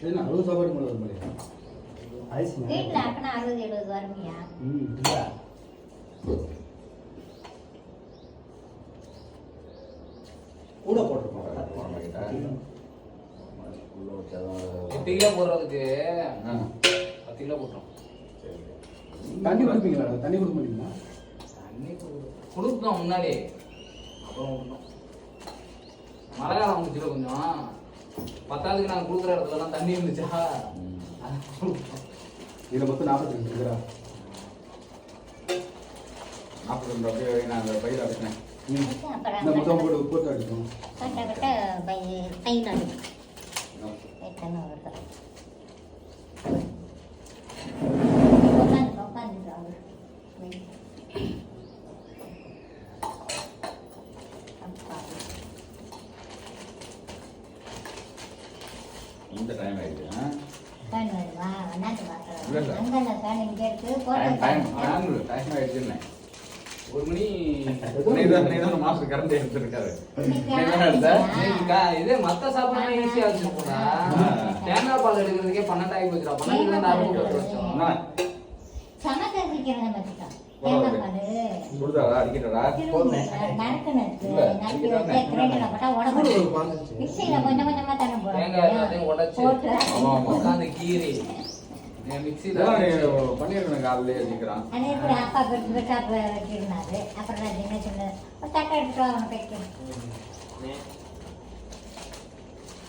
என்ன 60 சாப்பாடு மேலே வர மாதிரியா? அரிசி வீட்டில் ஆக்கினா 60-70 வருமியா? இல்லை கூட போட்டிருக்கோம் 8 கிலோ போடுறதுக்கு 10 கிலோ போட்டோம். தண்ணி குடிப்பீங்களா? தண்ணி குடிக்க மாட்டீங்களா? தண்ணி கொடுத்தோம் முன்னாடி, அப்புறம் விட்டோம். மழை காலம் வந்துச்சுல கொஞ்சம் பத்தாவதுக்கு நாங்கள் கொடுக்குற இடத்துலலாம் தண்ணி இருந்துச்சா இதில் மொத்தம் 42 இருக்குறா. 42 அப்படியே நான் அந்த பயிர் அடிச்சேன். அப்புறம் இந்த மொத்தம் போட்டு போட்டு அடிக்கணும். கட்ட கையில் அடிக்கும். எத்தனை வருது? உட்காந்து இந்த டைம் ஆயிடுச்சு ஃபேன் வேணுமா வேணாட்டு இல்ல, பார்க்கலாம் இல்ல. அங்கே அந்த ஃபேன் இங்கே இருக்கு டைம் ஆயிடுச்சுன்னு ஒரு மணி நீதான் மாஸ்டர் கரண்ட் எடுத்துருக்காரு இதே மத்த சாப்பாடு ஈஸியா வச்சிருக்கோம்டா. தேங்காய் பால் எடுக்கிறதுக்கே 12 ஆகி போச்சுடா. 12 தான் ஆரம்பி போட்டு வச்சோம். சமைக்க சீக்கிரம் வச்சுட்டோம் தேங்காய் பால் கொடுத்தாரா அடிக்கிட்டாரா நறுக்குனது இல்ல, நறுக்கி வச்சு கிரைண்டரில் போட்டால் உடம்பு மிக்சியில் கொஞ்சம் கொஞ்சமாக தானே தேங்காய் எல்லாத்தையும் உடைச்சு போட்டு ஆமா ஆமா உட்காந்து கீறி மிக்சியில இதெல்லாம் பண்ணிருக்கேன் காலையிலே சீக்கிரம் அதே கூட அப்பா பெருசு பெருசா வச்சிருந்தாரு அப்புறம் நான் சின்ன சின்ன ஒரு தட்டை எடுத்துட்டு அவனை போய்க்கிறேன்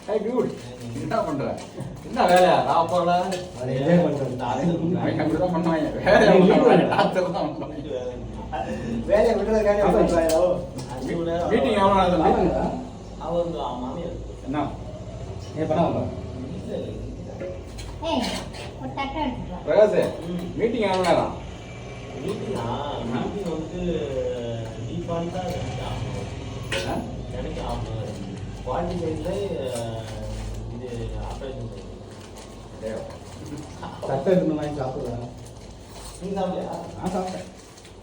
ஹே டியூட் என்ன பண்ற என்ன வேலையா நான் போல என்ஜாய் பண்றேன் அவங்க அப்படிதான் பண்ணுவாங்க வேலையா பண்ணுவாங்க டாக்டர் தான் பண்ணுவாங்க வேலையை விடுறதுக்காக மீட்டிங் எவ்வளோ நாள் தம்பி? என்ன ஏன் பண்ணாம ஏய் ஒரு தட்டை எடுத்துட்டு வா பிரகாஷ் மீட்டிங் எவ்வளோ நேரம் சட்டை இருந்து வாங்கி சாப்பிடுவேன் நான் சாப்பிட்டேன்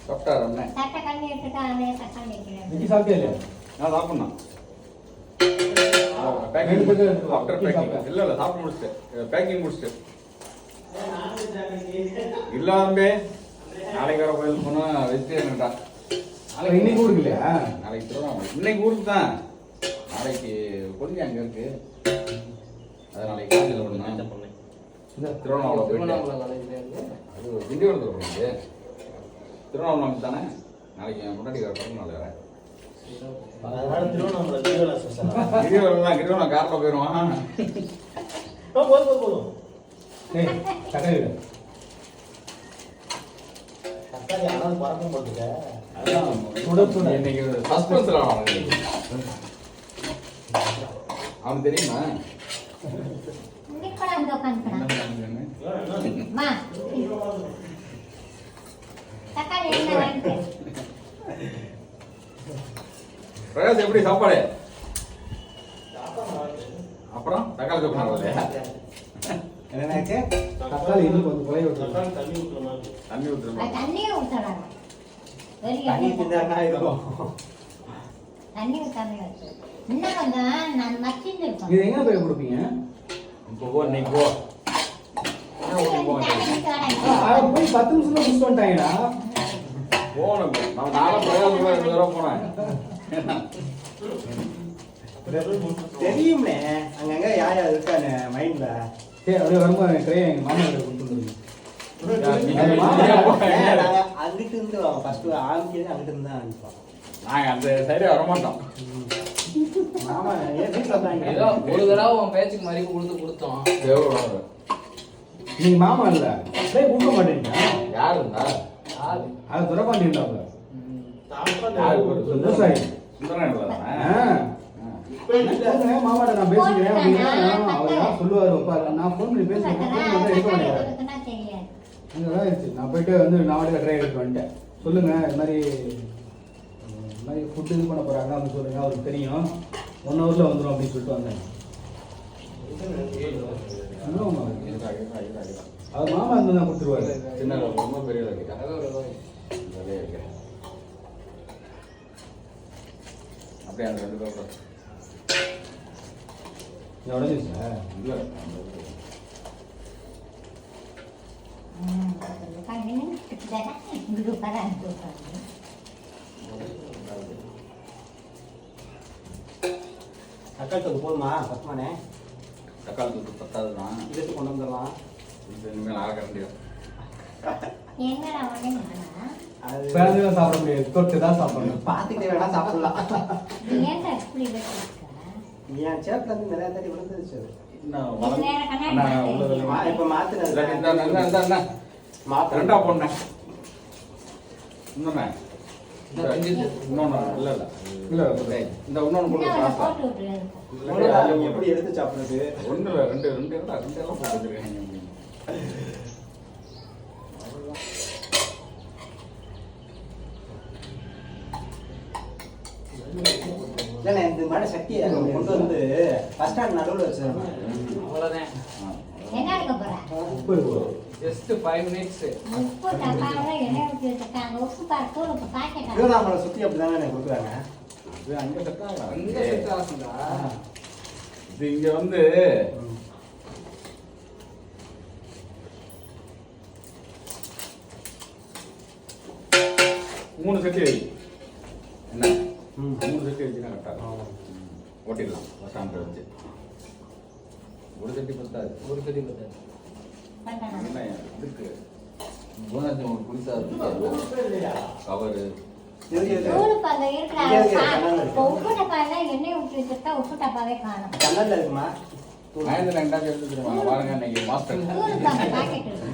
சாப்பிட்டாரு அண்ணன் தட்டை கண்ணி எடுத்துட்டு அதே தக்காளி வைக்கிறேன் இன்னைக்கு சாப்பிட்டே இல்லையா நான் சாப்பிடணும் பேக்கிங் ஆஃப்டர் பேக்கிங் இல்லை இல்லை சாப்பிட்டு முடிச்சுட்டு பேக்கிங் முடிச்சுட்டு இல்லை தம்பி நாளைக்கு வர கோயில் போனால் வெஜிடேரியன்டா இன்னைக்கு ஊருக்கு இல்லையா நாளைக்கு திருவண்ணாமலை இன்னைக்கு ஊருக்கு தான் நாளைக்கு கொஞ்சம் அங்கே இருக்கு அது நாளைக்கு காலையில் பண்ணணும் திருவண்ணாமலை போயிட்டு திருவண்ணாமலை காலேஜ்ல இருந்து அது திண்டிவனத்தில் போகுது திருவண்ணாமலை தானே நாளைக்கு என் முன்னாடி பிறந்த நாள் வேற கிரிவலம் காரில் போயிடுவான் ஏய் சட்டை விடு இன்னைக்கு சஸ்பென்ஸ்ல அவனுக்கு தெரியுமா இன்னைக்கு கூட அங்கே உட்காந்துக்கணும் அம்மா தக்காளி என்ன வாங்கிட்டு பிரகாஷ் எப்படி சாப்பாடு அப்புறம் தக்காளி தொக்கு இல்லையா என்னாச்சு தக்காளி இன்னும் கொஞ்சம் குறைய விட்டுருக்கேன் தண்ணி ஊற்றுமா தண்ணியே ஊற்றலாம் தண்ணி தின்னாருன்னா இருக்கும் தண்ணி ஊற்றாமே வச்சு இன்னும் கொஞ்சம் நான் மச்சின்னு இருக்கோம் இது எங்க போய் கொடுப்பீங்க இப்போ போ இன்னைக்கு போ போய் 10 நிமிஷத்துல முடிச்சு வந்துட்டாங்கடா போகணும் நான் நானும் பிரகாஷ் கூட 2 தடவை போனேன் தெரியும்னே அங்கங்க யார் யார் இருக்கானே மைண்ட்ல சரி அப்படியே வரும்போது கிரையா எங்க மாமா கிட்ட கொடுத்து வந்துருங்க அங்கிட்டு இருந்து ஃபர்ஸ்ட் ஆரம்பிக்கிறது அங்கிட்டு இருந்து தான் ஆரம்பிப்போம் நாங்க அந்த சைடே வரமாட்டோம் ஆமா என் வீட்டுல தான் ஏதோ ஒரு தடவை உன் பேச்சுக்கு மதிப்பு கொடுத்தோம். நீங்க மாமா இல்ல அப்படியே கொடுக்க மாட்டீங்க யாரு இருந்தா யாரு? அது துரப்பாண்டி இருந்தாப்ல யாரு விவசாயி சுந்தரன் மாமாட்ட நான் பேசிக்கிறேன் அப்படின்னா அவர் தான் சொல்லுவார் வைப்பாரு நான் ஃபோன் பண்ணி பேசுறேன் எடுக்க மாட்டேங்கிறேன் தெரியாது அங்கே ஆயிடுச்சு நான் போயிட்டு வந்து நான் வாடகை ட்ரை எடுத்து வந்துட்டேன் சொல்லுங்க இது மாதிரி ஃபுட்டு இது பண்ண போறாங்க அப்படின்னு சொல்லுங்க அவருக்கு தெரியும் 1 ஹவர்ல வந்துடும் அப்படின்னு சொல்லிட்டு வந்தேன் அவர் மாமா இருந்து தான் கொடுத்துருவாரு சின்ன ரொம்ப பெரிய ஏதோ ஒரு ரூபாய். அப்படியே அந்த 2 பேரும் உடஞ்சிச்சு சார் இல்ல குரு பரான் தக்காளி தொக்கு போதுமா பத்துமானே தக்காளி தூக்கு பத்தாது தான் இதுக்கு கொண்டு வந்துடலாம் இது இனிமேல் ஆக கண்டிப்பா என்னடா உடனே அது பேரலாம் சாப்பிட முடியாது தொட்டு தான் சாப்பிடணும் பார்த்துக்கிட்டே வேணா சாப்பிடலாம் ஏன்டா இப்படி வச்சிருக்க என் சேப்பில் இருந்து நிறைய தண்ணி விழுந்துருச்சு அது. நேரம் இப்ப மாத்துனது ரெண்டா பொண்ணேன் இன்னொன்னு இந்த கஞ்சிட்டு. இன்னொன்னு இல்ல இல்ல இல்ல இந்த இன்னொன்னு போட்டு சாப்பிட்டா போட்டு விட்டுரு எப்படி எடுத்து சாப்பிடுறது ஒண்ணு இல்ல ரெண்டு எல்லாம் போட்டு வச்சிருக்கேன் இல்லைண்ணே இந்த மாதிரி சட்டியை கொண்டு வந்து பஸ் ஸ்டாண்ட் நடுவில் வச்சிருக்கோம். அவ்வளவுதான். என்ன எடுக்க போற? உப்பு இருக்கு. Just 5 minutes. உப்பு டப்பால எண்ணெய் ஊற்றி வச்சிருக்காங்க. உப்பு பாரு உப்பு பாக்கெட். சிவராமலை சுற்றி அப்படி தானே எனக்கு கொடுக்குறாங்க. இது அங்கே செட் ஆகலாம். அங்க செட் ஆகும்டா. இது இங்க வந்து மூணு செட்டி வை. என்ன 3 செட்டி வச்சுன்னா கரெக்டாக ஓட்டிடலாம் பஸ் ஸ்டாண்டில் வச்சு. ஒரு செட்டி பத்தாது. ஒரு கடி பத்தாது. என்ன இதுக்கு கோனாச்சி ஒரு புதுசா கவரு தூள் பாங்க இருக்கிற உப்பு டப்பால எண்ணெய் ஊற்றி வச்சிருக்கா உப்பு டப்பாவே காணும். ஜன்னல்ல இருக்குமா? மகேந்திரன் ரெண்டாவது எடுத்துருவாங்க பாருங்க இன்னைக்கு மாஸ்டர். தூள் பாங்க பாக்கெட் இருக்கு.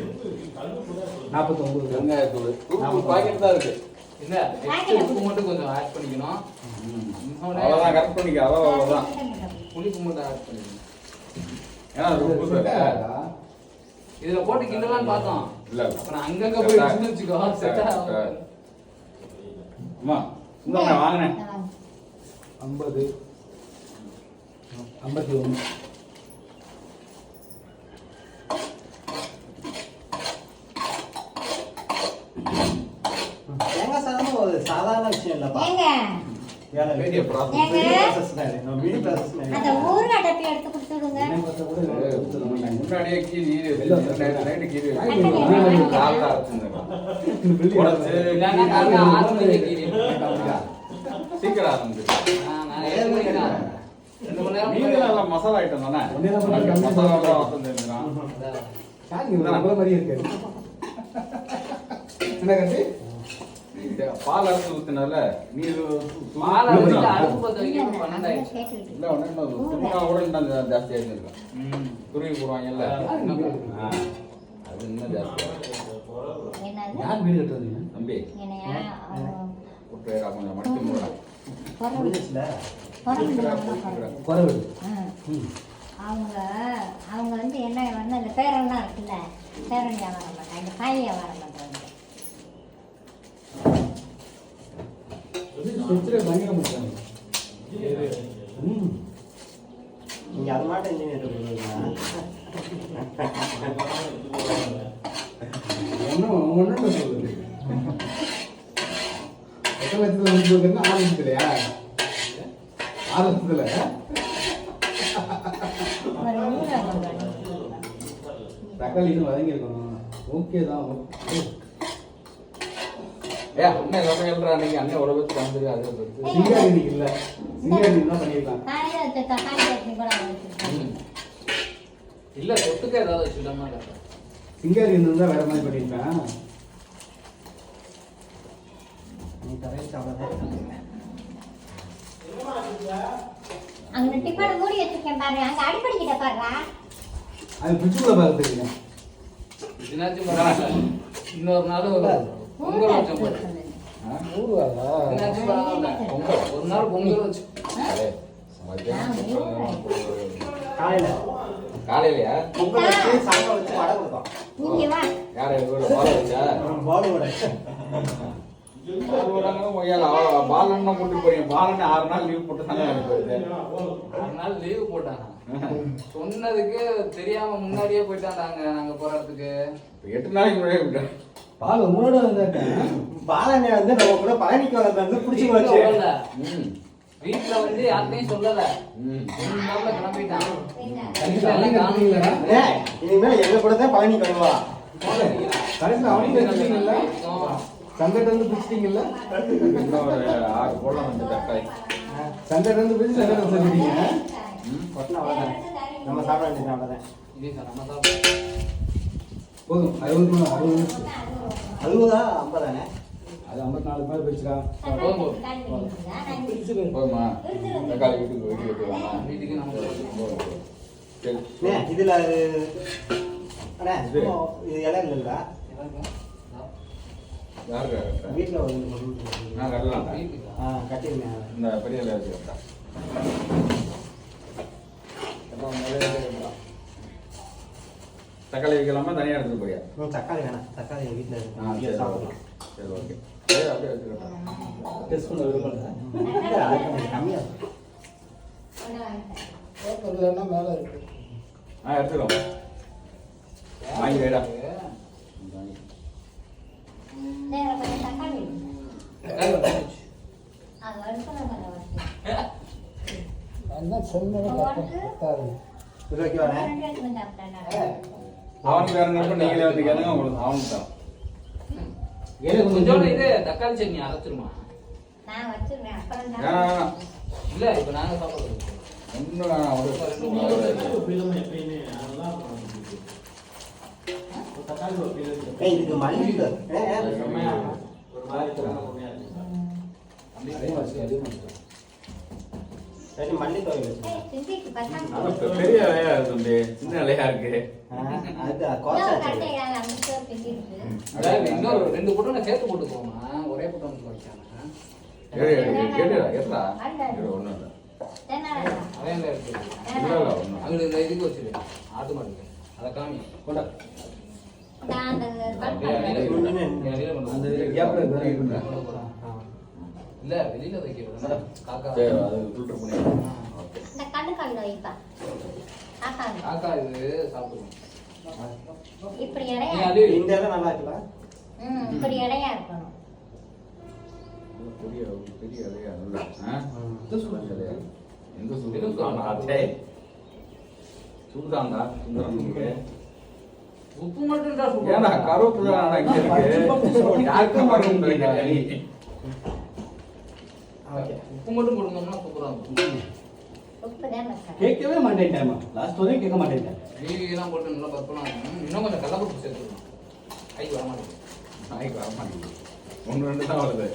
49 வெங்காயத்தூள் உப்பு பாக்கெட் தான் இருக்கு. இல்ல extra உப்பு மட்டும் கொஞ்சம் ஆட் பண்ணிக்கணும். அவ்வளோதான் கரெக்ட் பண்ணிக்க. அவ்வளோதான் புளிப்பு மட்டும் ஆட் பண்ணிக்கணும். ஏன்னா அது உப்பு சார் இதுல போட்டு கிண்டலான்னு பார்த்தோம். இல்லை அப்புறம் அங்கங்க போய் வச்சுக்கோ செட் ஆகும். அம்மா இந்த வாங்கினேன் 50 51 தேங்காய் சாதம் ஒரு சாதாரண விஷயம் இல்லப்பா. ஏங்க Media process. மீடி ப்ராசஸ் அந்த ஊறுகாய் டப்பி எடுத்து கொடுத்துடுங்க. என்ன பார்த்தா கூட முன்னாடியே கீரி நைட்டு கீரி அக்கா, இல்லைன்னா காலைல 6 மணிக்கு கீறி. சீக்கிரம் ஆரம்பிச்சு. நான் 7 மணிக்கு தான். 2 மணி நேரம் நீங்க எல்லாம் மசாலா ஐட்டம் தானே மசாலா வாசம் தெரிஞ்சுக்கலாம். நம்மள மாதிரியே இருக்கு. என்ன கட்டி பால் அரைச்சு ஊத்தினால நீர் மாலை வச்சுட்டு அடுப்பு பத்த வைக்கணும் 12 ஆயிடுச்சு. கேட்டுக்கிட்டு. இல்ல ஒண்ணு சும்மா கூட ஜாஸ்தி ஆயிருக்கும். துருவி போடுவாங்கல்ல அது இன்னும் ஜாஸ்தி என்னது? யார் வீடு கட்டுறீங்க? தம்பி என்னையா? விட்டுறா கொஞ்சம் மட்டி மூடா. முடிஞ்சிச்சுல. குறை வீடு. அவங்க வந்து என்ன வந்து அந்த பேரெல்லாம் இருக்குல்ல, பேரன் வியாபாரம் பண்ணுறாங்க, இந்த காய் வியாபாரம் பண்ணுறாங்க. பயங்கர முடிச்சாங்க. நீங்க அது மாட்டம் இன்ஜினியர் ஒன்றும் சொல்லுது. எத்தனை லட்சத்தில் முடிச்சுருக்குன்னா 6 லட்சத்துலையா? 6 லட்சத்தில் ஒரு ஊரை பண்ணுறாங்க. தக்காளி இன்னும் வதங்கியிருக்கணும். ஓகே தான். அண்ணன் சமையல்றா அன்னைக்கு அண்ணன் ஒரு பத்து வந்துருக்கு அது பத்து சிங்காரி இன்னைக்கு இல்லை. சிங்காரி தான் பண்ணியிருக்கலாம். காலையில் வச்ச தக்காளி சட்னி கூட வச்சுருக்காங்க. இல்ல தொட்டுக்க ஏதாவது வச்சுட்டோமா இல்ல சிங்காரி இருந்தால் வேற மாதிரி பண்ணியிருப்பேன். நீ தரையில் சாப்பிட அங்கே டிஃபன் மூடி வச்சிருக்கேன் பாரு, அங்கே அடிப்படை கிட்ட பாருடா. அது ஃப்ரிட்ஜுக்குள்ளே பார்த்துருக்கீங்க. இதுனாச்சும் பரவாயில்ல. இன்னொரு நாள் பொங்கல் வச்சோம் பாரு. இதுனாச்சும் பரவாயில்ல. ஒரு நாள் பொங்கல் வச்சு காலையிலயா பொங்கல் வச்சு சாம்பார் வச்சு வடை கொடுத்தோம். நீங்க வா. யார பால் வச்சா பால் வடை. பாலன்னா கூட்டு போறீங்க. பாலன்னு 6 நாள் லீவ் போட்டு தானே போயிருது. 6 நாள் லீவு போட்டாங்க. சொன்னதுக்கு தெரியாம முன்னாடியே போயிட்டாங்க நாங்க போறதுக்கு. 8 நாளைக்கு முன்னாடியே விட்டேன். பால் உங்களோட வந்தாட்டேன். பாலனை வந்து நம்ம கூட பழனிக்கு வந்து பிடிச்சி வச்சு சொல்லல. வீட்டுல வந்து யார்கிட்டையும் சொல்லல. 3 நாள்ல கிளம்பிட்டான். இனிமேல் எங்க கூட தான் பழனிக்கு வருவா. கடைசியில் அவனுக்கு வச்சுட்டீங்கல்ல? சந்தைட்டு வந்து பிடிச்சிட்டீங்கல்ல? இன்னும் ஒரு 6 போடலாம் வந்து தக்காளி. சந்தைட்டு வந்து பிடிச்சி சந்தைட்டு வச்சுட்டீங்க. கொட்டினா அவ்வளோதான். நம்ம சாப்பிட வேண்டியது அவ்வளோதான். இது நம்ம சாப்பிட போதும். 60 60 50 அது 54 மேலே பிடிச்சிடா. போதுமா தக்காளி வீட்டுக்கு வெட்டி விட்டுருவாங்க. வீட்டுக்கு நம்ம சரி இதுல அண்ணே இது இலை இல்லைங்களா? யாருக்கு கட்டுறேன்? வீட்டில் ஒரு நான் கட்டலாம். கட்டிருந்தேன். இந்த பெரிய இலை வச்சு கட்டா தக்காளி வைக்கலாமா தனியாக எடுத்துட்டு போறியா? தக்காளி வேணாம். தக்காளி வீட்டில் இருக்கு சாப்பிடலாம். சரி ஓகே. சரி அப்படியே வச்சுக்கிட்டேன். டெஸ்ட் பண்ண விருப்பம் இல்லை. அதுக்கு கம்மியாக இருக்கும். கொண்டு வாங்கிட்டேன். இல்லைன்னா மேலே இருக்கு. எடுத்துக்கிறோம். வாங்கி வைடா. வேற கொஞ்சம் தக்காளி இருக்கு. தக்காளி வந்துச்சு. அது வறுக்கணும் கொஞ்சம் வறுத்து. என்ன சொன்னது பத்தாது. இருபது வரேன். ரெண்டு எடுத்து கொஞ்சம் சாப்பிட்டேன். அவனுக்கு வேற நினைப்பு நீங்களே வந்து கேளுங்க, உங்களுக்கு அவனுக்கு தான். கொஞ்சோண்டு இது தக்காளி சட்னி அரைச்சிருமா? நான் வச்சிருவேன். அப்புறம் வேணாம் தான் வேணாம் இல்ல இப்ப நாங்க சாப்பிடுறோம். ஒன்றும் வேணாம். ஒரு ஏய், இதுக்கு மல்லி மல்லி தொகை ஏய், சிந்திக்கு பத்தாம ஆனா பெரிய இலையா இருக்கு தம்பி, சின்ன இலையா இருக்கு. அது இன்னொரு கோச்சா கட்டையால அமுக்க பிடிச்சிருக்கு. அதாவது இன்னொரு 2 பொட்டனை சேர்த்து போட்டுக்கோமா, ஒரே பொட்டன் வைக்காம. எட்ரா அல்ல. ஒன்றும் இல்லை. என்னடா? அவன் எல்லாம் எடுத்து இல்லை இல்லை ஒன்றும் அங்க இந்த இதுக்கு வச்சிரு, ஆட்டு மாட்டுக்கு. அதை காமி கொண்டா. நான் அந்த கட் அப்படியே பண்ணேன். வெளியில கொண்டு அந்த வந்து. கேப்ல இருக்குல்ல. இல்ல வெளியில வைக்கிறோம். காக்கா சரி, அது ஃபில்டர் பண்ணி ஓகே. இந்த கண்ணுக்கால் வைப்பா. ஆக்கா காக்கா இது சாப்பிடுவோம். இப்படி நீ இடையா. அது இந்த இடம் நல்லா இருக்கலாம். இப்படி இடையா இருக்கணும். பெரிய பெரிய இலையா நல்லா. இலையா எந்த எது சூடு? சூடு? அட்டே சூடுதான்டா சுந்தரனுக்கு. உப்பு மட்டும் தான் ஏன்னா கருவேப்பிலை தான்டா இங்க இருக்கு. யாருக்கும் கருவேப்பிலை கிடையாது. ஓகே. உப்பு மட்டும் கொடுத்தோம்னா சூப்பரா இருக்கும். உப்பு தான் வைக்கணும். கேட்கவே மாட்டேன்ட்டேன். லாஸ்ட் வரையும் கேட்க மாட்டேன்ட்டேன். மீதியெல்லாம் போட்டு நல்லா பற்பனா இன்னும் கொஞ்சம் கடலப்பருப்பு சேர்த்துக்கணும். கை வர மாட்டேங்குது. நாய்க்கு வர மாட்டேங்குது. ஒன்று ரெண்டு தான் வருது.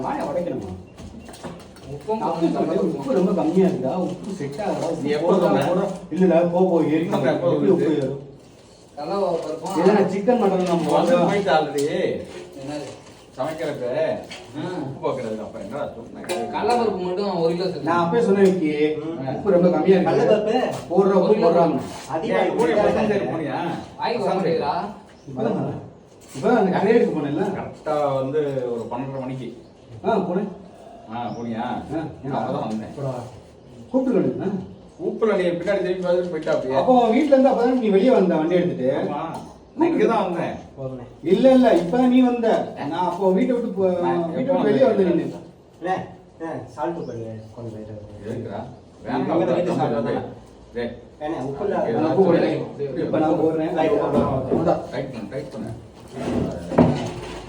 வாயை உடைக்கணுமா? உப்பும் உப்பு உப்பு ரொம்ப கம்மியா இருக்குதா? உப்பு செட் ஆகுதா? நீ எப்போ சொன்ன? இல்லடா போ ஏறி எப்போ எப்படி உப்பு வருது? ஏறும்? கடலப்பருப்பும் ஏன்னா சிக்கன் மட்டன் நம்ம வந்து வாங்க போயிட்டு ஆல்ரெடி என்னது சமைக்கிறப்ப உப்பு வைக்கிறதுக்கு அப்புறம் என்னடா சொன்னேன்? கடலப்பருப்பு மட்டும் 1 கிலோ சேர்த்து. நான் அப்பவே சொன்னேன் விக்கி, உப்பு ரொம்ப கம்மியா இருக்கு. கடலைப்பருப்பு போடுற உப்பு போடுறாங்க. அதிகமாக போனியா போனியா வாய்க்கு வர முடியுதா? இப்பதான் அந்த கரையை எடுக்க போனேன்ல. கரெக்டா வந்து ஒரு 12:30 மணிக்கு போனேன். போனியா? ஆ. அப்பதான் வந்தேன். கூப்பிட்டு உப்புல நீ பின்னாடி திரும்பி பார்த்துட்டு போயிட்டா அப்படியே. அப்போ உன் வீட்டுல இருந்து அப்பதான் நீ வெளியே வந்த வண்டி எடுத்துட்டு. ஆமா. நான் இங்கதான் வந்தேன். போதுனே. இல்ல இப்பதான் நீ வந்த. நான் அப்போ வீட்டை விட்டு வீட்டை விட்டு வெளியே வந்து நின்று. சால்ட் பண்ணி கொஞ்சம் லைட்டா எதுக்குடா? இங்க வந்து வீட்டு சாப்பிட்டு வேணாம். டேய், ஏன்னா உப்புல நான் உப்பு போடுறேன். இப்ப நான் போடுறேன். லைட் போடுறேன். டைட் பண்ணு.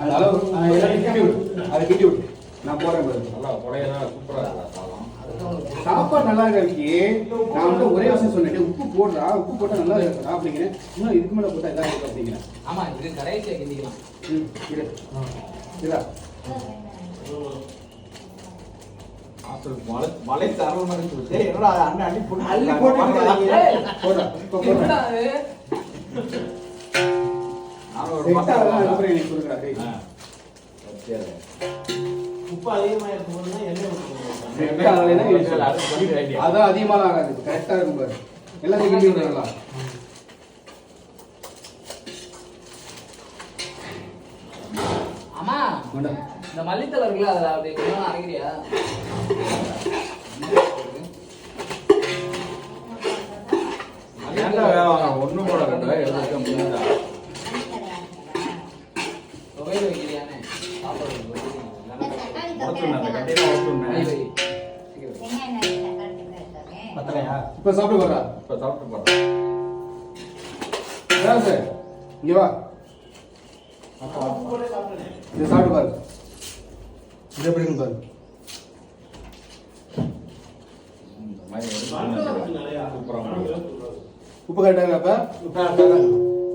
அந்த அளவு எல்லாத்தையும் கிண்டி விடு. அதை கிண்டி விடு. நான் போடுறேன் பாரு. நல்லா புடையெல்லாம் சூப்பரா இருக்கா சாதம். சாப்பாடு நல்லா இருக்கு. நான் வந்து ஒரே விஷயம் சொன்னேன், உப்பு போடுறா, உப்பு போட்டா நல்லா இருக்கா அப்படிங்கிறேன். இன்னும் இதுக்கு மேல போட்டா இதா இருக்கு அப்படிங்கிறேன். ஆமா இது கடைசியா கிண்டிக்கலாம். இரு. இதா. மலை தரல் மாதிரி சொல்லிட்டு என்னடா அண்ணன் அள்ளி போட்டு அள்ளி போட்டு போடுறா. இப்ப போடுறேன். என்னடா இது? நானும் ஒரு செட் ஆகலாம், மாசம் அதுக்கப்புறம் எனக்கு கொடுக்குறா. டேய். சரி. உப்பு அதிகமா இருக்கும்போது எண்ணெய் ஊற்றணும். செட் ஆகலைன்னா இது சொல்லு. அடுத்து பண்ணிட்டு ஐடியா. அதான் அதிகமாலாம் ஆகாது. கரெக்டா இருக்கும் பாரு. எல்லாத்தையும் கிண்டி விடுறா. ஆமா கொண்டா. இந்த மல்லித்தலை இருக்குல்ல அதுல அப்படி கொஞ்சம் அரைக்கிறியா? ஏன்டா ஒண்ணும் போட வேண்டாம், எல்லாத்தையும் முடிஞ்சா. துவையில வைக்கிறியானே? சாப்பாடு தக்காளி அந்த தொக்கை கட்டையில வை, வச்சுருந்தேன். வை. சீக்கிரம் வை. வெங்காயம் நறுக்கி தக்காளி தொக்கை எடுத்தோமே. பத்தலையா? இப்ப சாப்பிட்டு போறா. இப்ப சாப்பிட்டு போறேன். சார் இங்க வா. இதை சாப்பிட்டு பாரு. இது எப்படி இருக்கு பாரு. இந்த மாதிரி எடுத்து சூப்பரா முடியும். உப்பு கரெக்டா இருக்கப்ப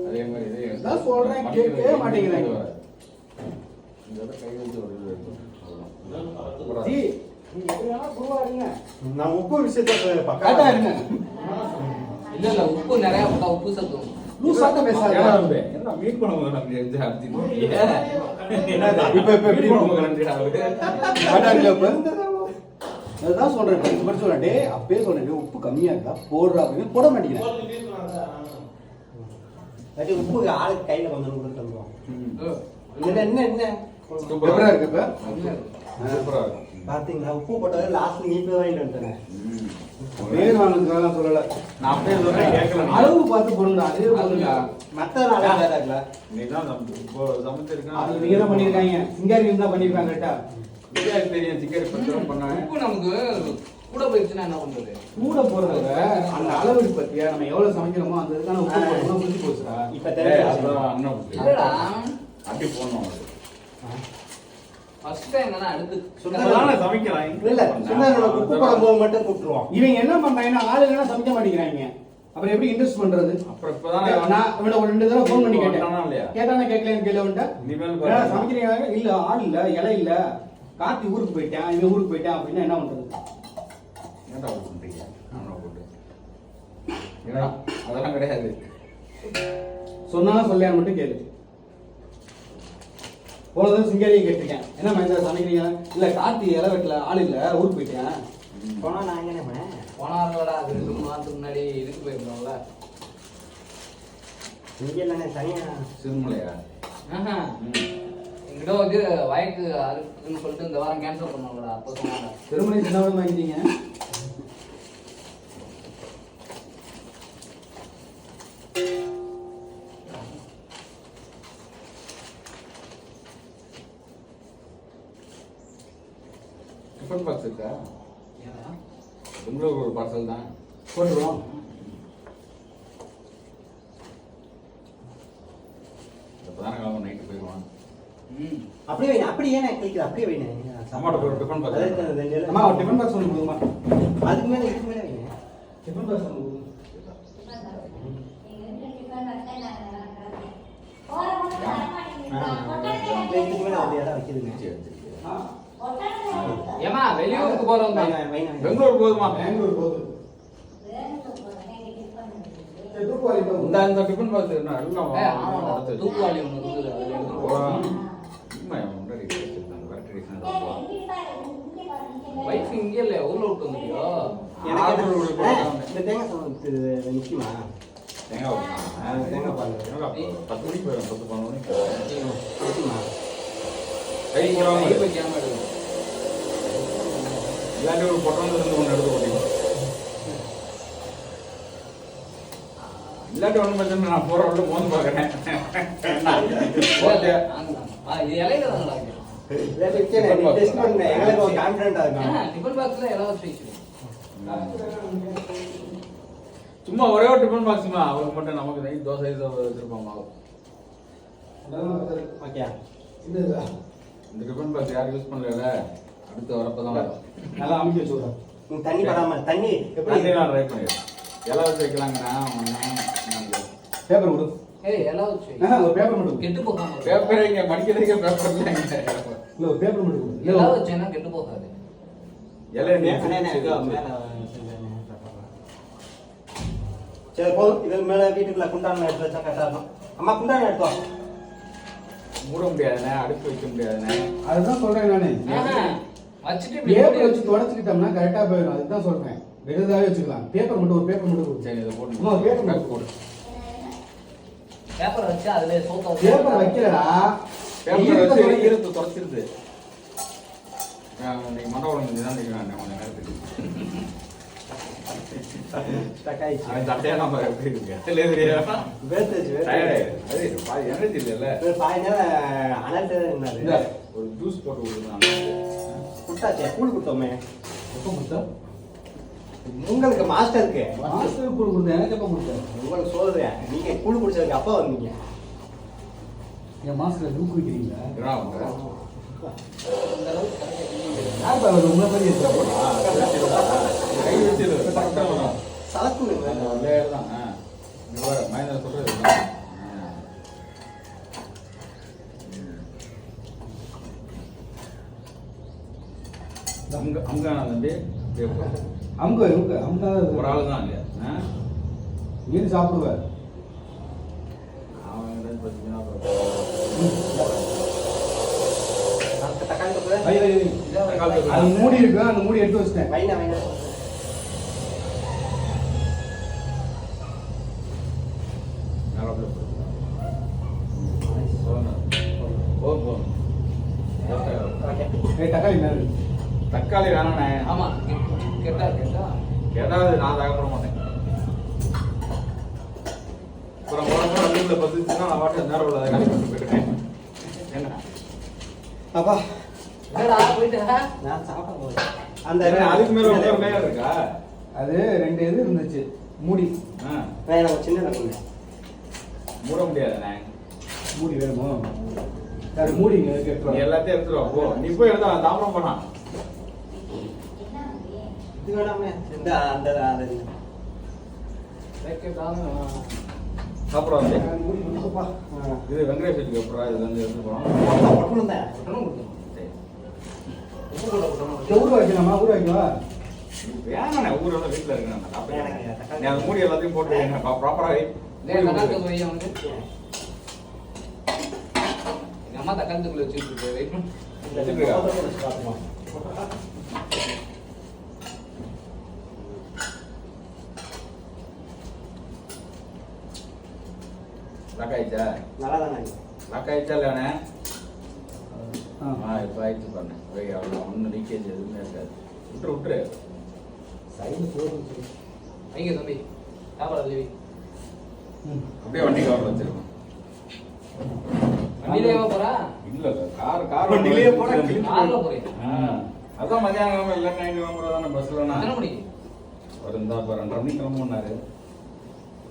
அதே மாதிரி இதே நான் சொல்றேன், கேட்கவே மாட்டேங்கிறாங்க. இந்த இதை கை வச்சு ஒரு இது எடுத்து. அவ்வளவுதான். சூப்பரா ஜி, இருக்கு. நீங்க எப்படி வேணா குருவா இருங்க. நான் உப்பு விஷயத்த கரெக்டா இருங்க. இல்ல உப்பு நிறைய போட்டா உப்பு சத்தும். லூசாட்ட பேசாத. ஏன்னா வந்து, என்ன மீன் குழம்பு நமக்கு எடுத்து அடிச்சுட்டு இப்ப எப்படி மீன் குழம்பு கலந்துடா அவரு. கரெக்டா இருக்கா இப்ப? அதுதான் சொல்றேன். இந்த மாதிரி சொல்றேன். டேய் அப்பயே சொல்றேன், டேய், உப்பு கம்மியா இருக்கா போடுறா அப்படின்னு போட மாட்டேங்கிறேன். உப்பு ஆளுக்கு கையில கொஞ்சம் கொடுத்துருவோம். ம். என்ன என்ன என்ன சூப்பரா எப்படா இருக்கு இப்ப? சூப்பரா இருக்கும். பார்த்தீங்களா உப்பு போட்டது லாஸ்ட் நீ போய் வாங்கிட்டு வந்துட்டேன். வேறு வாங்கினதுக்காக சொல்லலை. நான் அப்படியே சொல்றேன் கேட்கல. அளவு பார்த்து போடுங்க, அதே போடுங்க. மற்ற நாளாக வேற இருக்குல்ல. நீ தான் இப்போ சமைச்சிருக்கான். அது இவங்க தான் பண்ணியிருக்காங்க, சிங்காரி தான் பண்ணியிருக்காங்க கரெக்டா. பிரியாணி தெரியும், சிக்கன் பத்திரம் பண்ணாங்க. உப்பு நமக்கு கூட போயிடுச்சுன்னா என்ன பண்றது? கூட போடுறத அந்த அளவு பத்தியா நம்ம எவ்வளவு சமைக்கிறோமோ அந்த இதுக்கான உப்பு போடணும், முடிஞ்சு போச்சுடா. இப்ப ஏய், தெரியும். அதான் அண்ணன் விட்டு. இல்லடா அப்படி போடணும் அது. ஃபர்ஸ்ட் டைம் தானே அடுத்து சுத்தமான சமைக்கிறான். இல்ல சும்மா உப்பு போடும் போது மட்டும் கூப்பிட்டுருவோம். இவங்க என்ன பண்றாங்கன்னா ஆளுங்கன்னா சமைக்க மாட்டேங்கிறாங்க. அப்புறம் எப்படி இன்ட்ரெஸ்ட் பண்றது? அப்புறம் இப்பதானே நான் இவனை ஒரு 2 தடவை ஃபோன் பண்ணி கேட்டேன். கேட்டானா இல்லையா? கேட்டானே கேட்கலன்னு கேள்வி வந்துட்டேன். இனிமேல் ஏன்னா பாரு. சமைக்கிறீங்க இல்ல, ஆள் இல்ல, இலை இல்ல, கார்த்தி ஊருக்கு போயிட்டான், இவன் ஊருக்கு போயிட்டான் அப்படின்னா என்ன பண்றது? ஏன்டா அப்படி பண்றீங்க? ஆமா போட்டு. ஏன்னா அதெல்லாம் கிடையாது. சொன்னாலும் சொல்லையா மட்டும் கேளு. போனதும் சிங்காரியை கேட்டிருக்கேன், என்ன மகேந்திரா சமைக்கிறீங்க? இல்ல கார்த்தி இலை வெட்டல, ஆள் இல்ல, ஊருக்கு போயிட்டேன். போனா நான் எங்கே பண்ணேன்? போனார்களா அது 2 மாதத்துக்கு முன்னாடி இதுக்கு போயிருந்தோம்ல. இங்கே இல்லைண்ணே தனியா. சிறுமலையா? ஆஹா. எங்கிட்ட வந்து வயக்கு அறுக்குன்னு சொல்லிட்டு இந்த வாரம் கேன்சல் பண்ணோம்லடா, அப்போ சொன்னாங்க. திருமணி சின்னவன் வாங்கிட்டீங்க. டிஃபன் பாக்ஸ் இருக்கா? ஏன்னா உங்களுக்கு ஒரு பார்சல் தான் போட்டுருவோம். இப்போதானே கிளம்ப நைட்டு போயிடுவான். அப்படியே வைங்க, அப்படியே ஏன் கிளிக்குது, அப்படியே வைங்க. அம்மாட்ட போய் ஒரு டிஃபன் பாக்ஸ் அதுக்கு அந்த ரெண்டு அம்மா ஒரு டிஃபன் பாக்ஸ் ஒன்று கொடுங்கம்மா. அதுக்கு மேலே இதுக்கு மேலே வைங்க. டிஃபன் பாக்ஸ் ஒன்று கொடுங்க. இதுக்கு மேலே அந்த இடம் வைக்குதுங்க. ஆ, ஏமா வெளியூருக்கு போறவங்க வைங்க, வைங்க, வைங்க. பெங்களூர் போதுமா? பெங்களூர் போகுது. சரி, தூக்குவாளி போகுது. இந்த டிஃபன் பாக்ஸ் என்ன எல்லாம் ஆமாடா தூக்குவாளி ஒன்று இருக்குது அதில் எடுத்துட்டு போகிறோம். வைஃப் இங்கே இல்லையா, ஊரில் விட்டு வந்துட்டியோ? எனக்கு இந்த தேங்காய் சாதம் இது நிற்குமா? தேங்காய் தேங்காய் பால் 10 மணிக்கு போயிடும், 10-12 மணிக்கு நிற்குமா? கை போடாமல் கை வைக்காம எடுக்கணும். இல்லாட்டி ஒரு பொட்டணம் இருந்து ஒன்று எடுத்து போட்டீங்க. இல்லாட்டி ஒன்றும் பிரச்சனை, நான் போகிற விட்டு மோந்து பார்க்குறேன். இது இலையில தான் இருக்கு. டெஸ்ட் பண்ணேன், எங்களுக்கு ஒரு கான்ஃபிடென்ட்டாக இருக்கும். டிஃபன் பாக்ஸ்ல இலை வச்சு வைக்கிறேன். சும்மா ஒரே ஒரு டிஃபன் பாக்ஸுமா, அவருக்கு மட்டும் நமக்கு நைட் தோசை வச்சிருப்போம் மாவு. ஓகே. இந்த இந்த டிஃபன் பாக்ஸ் யாரும் யூஸ் பண்ணல, அடுத்து வரப்போ தான் வரும். நல்லா அமைக்க வச்சுடுறோம். நீங்க தண்ணி படாமல் தண்ணி எப்படி எப்படி நான் ட்ரை பண்ணிடுறேன். இலை வச்சு வைக்கலாங்கண்ணா. பேப்பர் கொடு. ஏய் இலை வச்சு வை. ஒரு பேப்பர் மட்டும் கொடு. கெட்டு போகாம இருக்கும். பேப்பர் இங்கே மடிக்கிறதுக்கே பேப்பர் இல்லைங்க. இல்ல ஒரு பேப்பர் மட்டும் கொடு. இலை வச்சேன்னா கெட்டு போகாது. இலை சரி போதும். இதுக்கு மேலே வீட்டுக்குள்ள குண்டான எடுத்து வச்சா கரெக்டாக இருக்கும். அம்மா குண்டான எடுத்தோம். மூட முடியாதுண்ணே, அடுப்பு வைக்க முடியாதுண்ணே. அதுதான் சொல்றேன் நானு. வச்சுட்டு இப்படி பேப்பர் வச்சு தொடச்சிக்கிட்டோம்னா கரெக்டா போயிடும். அதுதான் சொல்றேன். வெறுதாவே வச்சுக்கலாம். பேப்பர் மட்டும் ஒரு பேப்பர் மட்டும் கொடு. சரி இதை போட்டு அம்மா, ஒரு பேப்பர் பேப்பர் போடு. பேப்பர் வச்சு அதுல சோத்த பேப்பர் வைக்கலடா. பேப்பர் வச்சு ஈரத்தை தொடச்சிருது. இன்னைக்கு மண்டபம் முடிஞ்சுதான் நினைக்கிறேன் கொஞ்சம் நேரத்துக்கு. அவன் சட்டையெல்லாம் பாரு எப்படி இருக்கு. தெரியாதா? அது பாதி எனர்ஜி இல்லைல்ல. பாதி நேரம் அனல்ட்டு இருந்தாரு. இந்த ஒரு ஜூஸ் போட்டு கொடுக்குறாங்க. குட்டாச்சே கூழ் கொடுத்தோமே. எப்போ கொடுத்தா? உங்களுக்கு மாஸ்டருக்கு மாஸ்டர் கூழ் கொடுத்தேன். எனக்கு எப்போ கொடுத்தேன்? உங்களுக்கு சொல்றேன். நீங்க கூழ் குடிச்சதுக்கு அப்பா வந்தீங்க. என் மாஸ்டர் தூக்கு வைக்கிறீங்களா? என்ன அவங்க யார் பாரு உங்களை மாதிரி இருக்கா? கை வச்சு கரெக்டாக வரும். சலக்குங்க. லேயர் தான். மகேந்திர சொல்றது இதுதான். அங்க தம்பி அமுக இருக்கு. அமுக ஒரு ஆள் தான் இல்லையா? மீன் சாப்பிடுவேன். அவன் பார்த்தீங்கன்னா தக்காளி தொக்கு. அது மூடி இருக்கு. அந்த மூடி எடுத்து வச்சிட்டேன். வைனா வைனா. போதும் போதும். ஓகே. ஏய் தக்காளி மேல இருக்கு. தக்காளி வேணாண்ணே. ஆமா கேட்டா ஏதாவது நான் தகப்பட மாட்டேன். அப்புறம் போற வீட்டுல பத்துச்சுன்னா நான் வாட்டி நேரம் உள்ள தக்காளி போட்டு போயிட்டேன். என்ன அப்பா என்னடா போயிட்டா நான் சாப்பிட போறேன். அந்த அதுக்கு மேல ஒரு மேல இருக்கா? அது 2 இது இருந்துச்சு மூடி. எனக்கு சின்ன ரகம் மூட முடியாதுண்ணே. மூடி வேணுமோ? அது மூடிங்க நீ கேட்கலாம். எல்லாத்தையும் எடுத்துருவா போ. நீ போய் எடுத்தா தாமரம் பண்ணா. இது வேணாமே இந்த அந்த அந்த சாப்பிட வந்து மூடி கொடுப்பா. இது வெங்கடேஷ் வீட்டுக்கு அப்புறம் இது வந்து எடுத்து போனோம். பட்டணம் தான் ஊற வைக்கலாமா? ஊற வைக்கவா? வேணாண்ணே ஊரோட வீட்டுல இருக்கேன். நீ அந்த மூடி எல்லாத்தையும் போட்டு ப்ராப்பரா வை. தக்காளி போய் வந்து எங்க அம்மா தக்காளி தூக்குள்ள வச்சுட்டு வெயிட் லக்காயிச்சா? நல்லா தானே லக்காயிச்சா இல்லையாண்ணே? ஆ. இப்போ ஆயிடுச்சு பண்ணு. அவ்வளோ ஒன்றும் லீக்கேஜ் எதுவுமே இருக்காது. விட்டுரு சைடு போதும் வைங்க தம்பி சாப்பாடு அள்ளி வை. அப்படியே வண்டி கவர் வச்சிருக்கோம். வண்டியிலே போறா இல்ல கார் வண்டியிலேயே போனா கார்ல போறேன். அதான் மதியானம் இல்லை நைட்டு வாங்குறது தானே பஸ்ல எத்தனை மணிக்கு ஒரு இருந்தா இப்போ 2:30 மணிக்கு கிளம்புனாரு.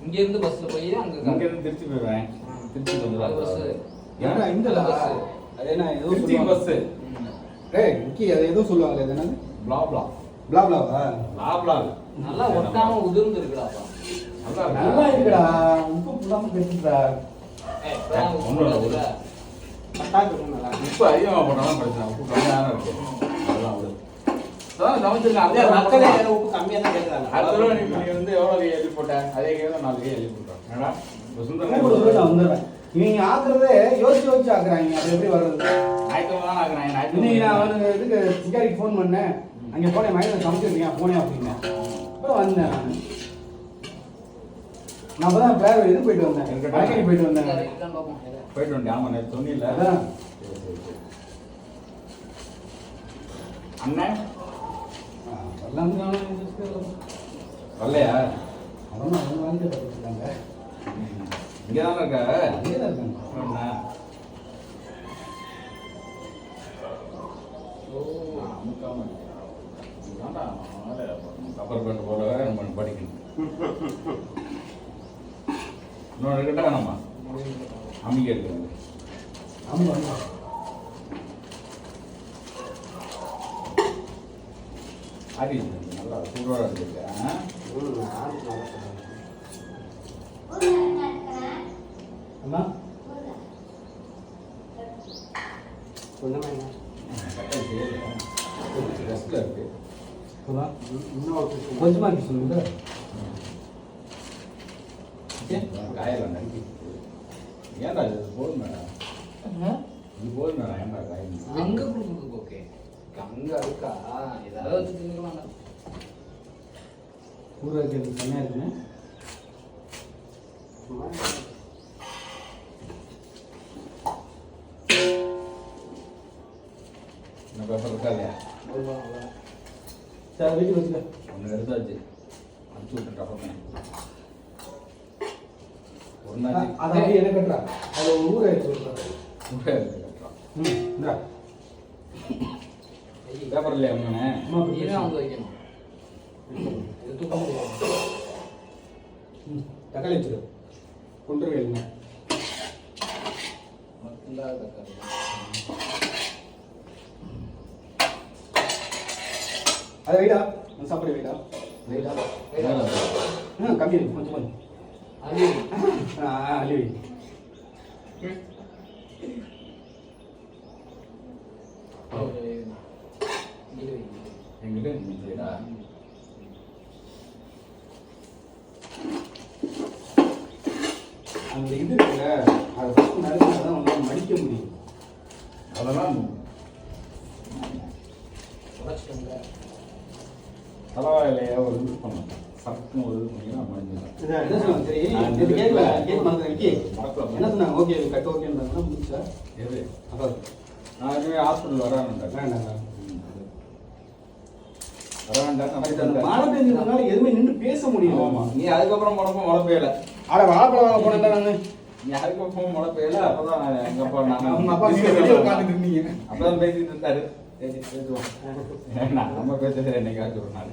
இங்க இருந்து பஸ்ல போய் அங்க இங்க இருந்து திருச்சி போயிடுவேன். திருச்சி அது பஸ் வந்து ஏன்னா இந்த பஸ் அது என்ன ஏதோ திருச்சி சொல்லுவாங்க. பஸ் ஏய் முக்கி அது ஏதோ சொல்லுவாங்க. அது என்னது? பிளா பிளா பிளா பிளாவா? பிளா நல்லா ஒட்டாம உதிர்ந்து இருக்குடாப்பா. நல்லா நல்லா இருக்குடா. உப்பு புல்லாம கெட்டுடா. இப்பதான் உப்பு வருதுல. உப்பு அதிகமாக போட்டாலும் பிரச்சனை. உப்பு கம்மியாக இருக்கு. அதெல்லாம் விடு. அதான் சமைச்சிருக்கேன். அதே மக்களே உப்பு கம்மியாக தான் கேட்குறாங்க. அடுத்த தடவை நீ வந்து எவ்வளோ கை எழுதி போட்ட அதே கையில் 4 கை எழுதி போட்டேன். ஏன்னா இப்போ கூப்பிடு சொல்லு, நான் வந்துடுறேன். இவங்க ஆக்குறதே யோசிச்சு ஆக்குறாங்க. அது எப்படி வர்றது? ஞாயிற்றுக்கிழமை தான் ஆக்குறேன். இன்னைக்கு நான் அவனுக்கு இதுக்கு சிக்காரிக்கு ஃபோன் பண்ணேன். அங்கே போனேன் மயில சமைச்சிருக்கேன் போனேன் அப்படின்னேன். அப்புறம் வந்தேன் நான் அப்பதான் பேர் இது போயிட்டு வந்தேன். வடக்கடி போயிட்டு வந்தேன். இருக்கான்னு பார்ப்போம். போயிட்டு வந்தேன். ஆமாம் நேற்று சொன்னில்ல. அதான் அண்ணன் எல்லாம் வரலையா? அவங்க வாழ்க்கை பார்த்துருக்காங்க. இங்கே தானே இருக்க? அங்கே தான் இருக்காங்க. அண்ணா. கப்பர் பேண்ட் போல வேற நம்ம படிக்கணும். இன்னொன்று இருக்கட்டா நம்ம அம்மிக்க இருக்கு. ஆமாம் ஆடி நல்லா சூடாக இருக்கு. அம்மா கொஞ்சமாக கட்டல் செய்யல. ரெஸ்ட்ல இருக்கு. இன்னும் கொஞ்சமா இருக்கு சொல்லுங்க. காயெல்லாம் நறுக்கி ஏன்டா இது போதும் மேடம். இது போதும் மேடம். ஏன்டா காய் அங்க கொடுக்குறது ஓகே. அங்க இருக்கா ஏதாவது வச்சு தின்னுக்கலாம். ஊற வைக்கிறது செம்மையாக இருக்குன்னு. என்ன பேப்பர் இருக்கா இல்லையா? சரி வீட்டுக்கு வச்சுக்க. ஒன்று எடுத்தாச்சு. அனுப்பிச்சு விட்டுட்டு அப்புறமே ஒரு நாள் அதை அப்படியே என்ன கட்டுறா? அதை ஒரு ஊற வச்சு விட்டுறா. கட்டுறோம். இந்தா. பேப்பர் இல்லையா ஒன்று? அம்மா நீதான் வந்து வைக்கணும். இது தூக்க முடியாது. தக்காளி வச்சுரு. கொண்டு வைங்க. மட்டும்தான் தக்காளி. அதை வைடா. சாப்பாடு வைடா. வெயிட்டா கம்மி இருக்கு கொஞ்சம் கொஞ்சம். அது அள்ளி வை. எங்கிட்ட மிச்சைடா. அந்த இது இருக்குல்ல அதை ஃபஸ்ட்டு நறுக்கினா தான் உங்களால் மடிக்க முடியும். அதெல்லாம் உடச்சிட்டோங்க. தலைவாயிலையே ஒரு இது பண்ணணும். சரக்குன்னு ஒரு இது பண்ணிங்கன்னா முடிஞ்சிடும். என்ன சொன்னாங்க? சரி இது கேட்கல கேட்க மாட்டேன் விக்கி. மறக்கலாம். என்ன சொன்னாங்க? ஓகே கட் ஓகேன்றாங்கன்னா முடிச்சா எது? அதான் நான் இனிமே ஹாஸ்பிட்டல் வரேன் வேண்டாம் வரேன். மழை பெஞ்சதுனால எதுவுமே நின்று பேச முடியல. ஆமா நீ அதுக்கப்புறம் போனப்போ மழை பெய்யல. ஆட வாழைப்பழம் வாங்க போனேன் நான். நீ அதுக்கப்புறம் மழை பெய்யல. அப்பதான் நான் எங்க அப்பா அவங்க அப்பா வெளியே உட்காந்துட்டு இருந்தீங்க. அப்பதான் பேசிட்டு இருந்தாரு. பேசுவோம். நம்ம பேசுறது என்னைக்காச்சும் ஒரு நாள்.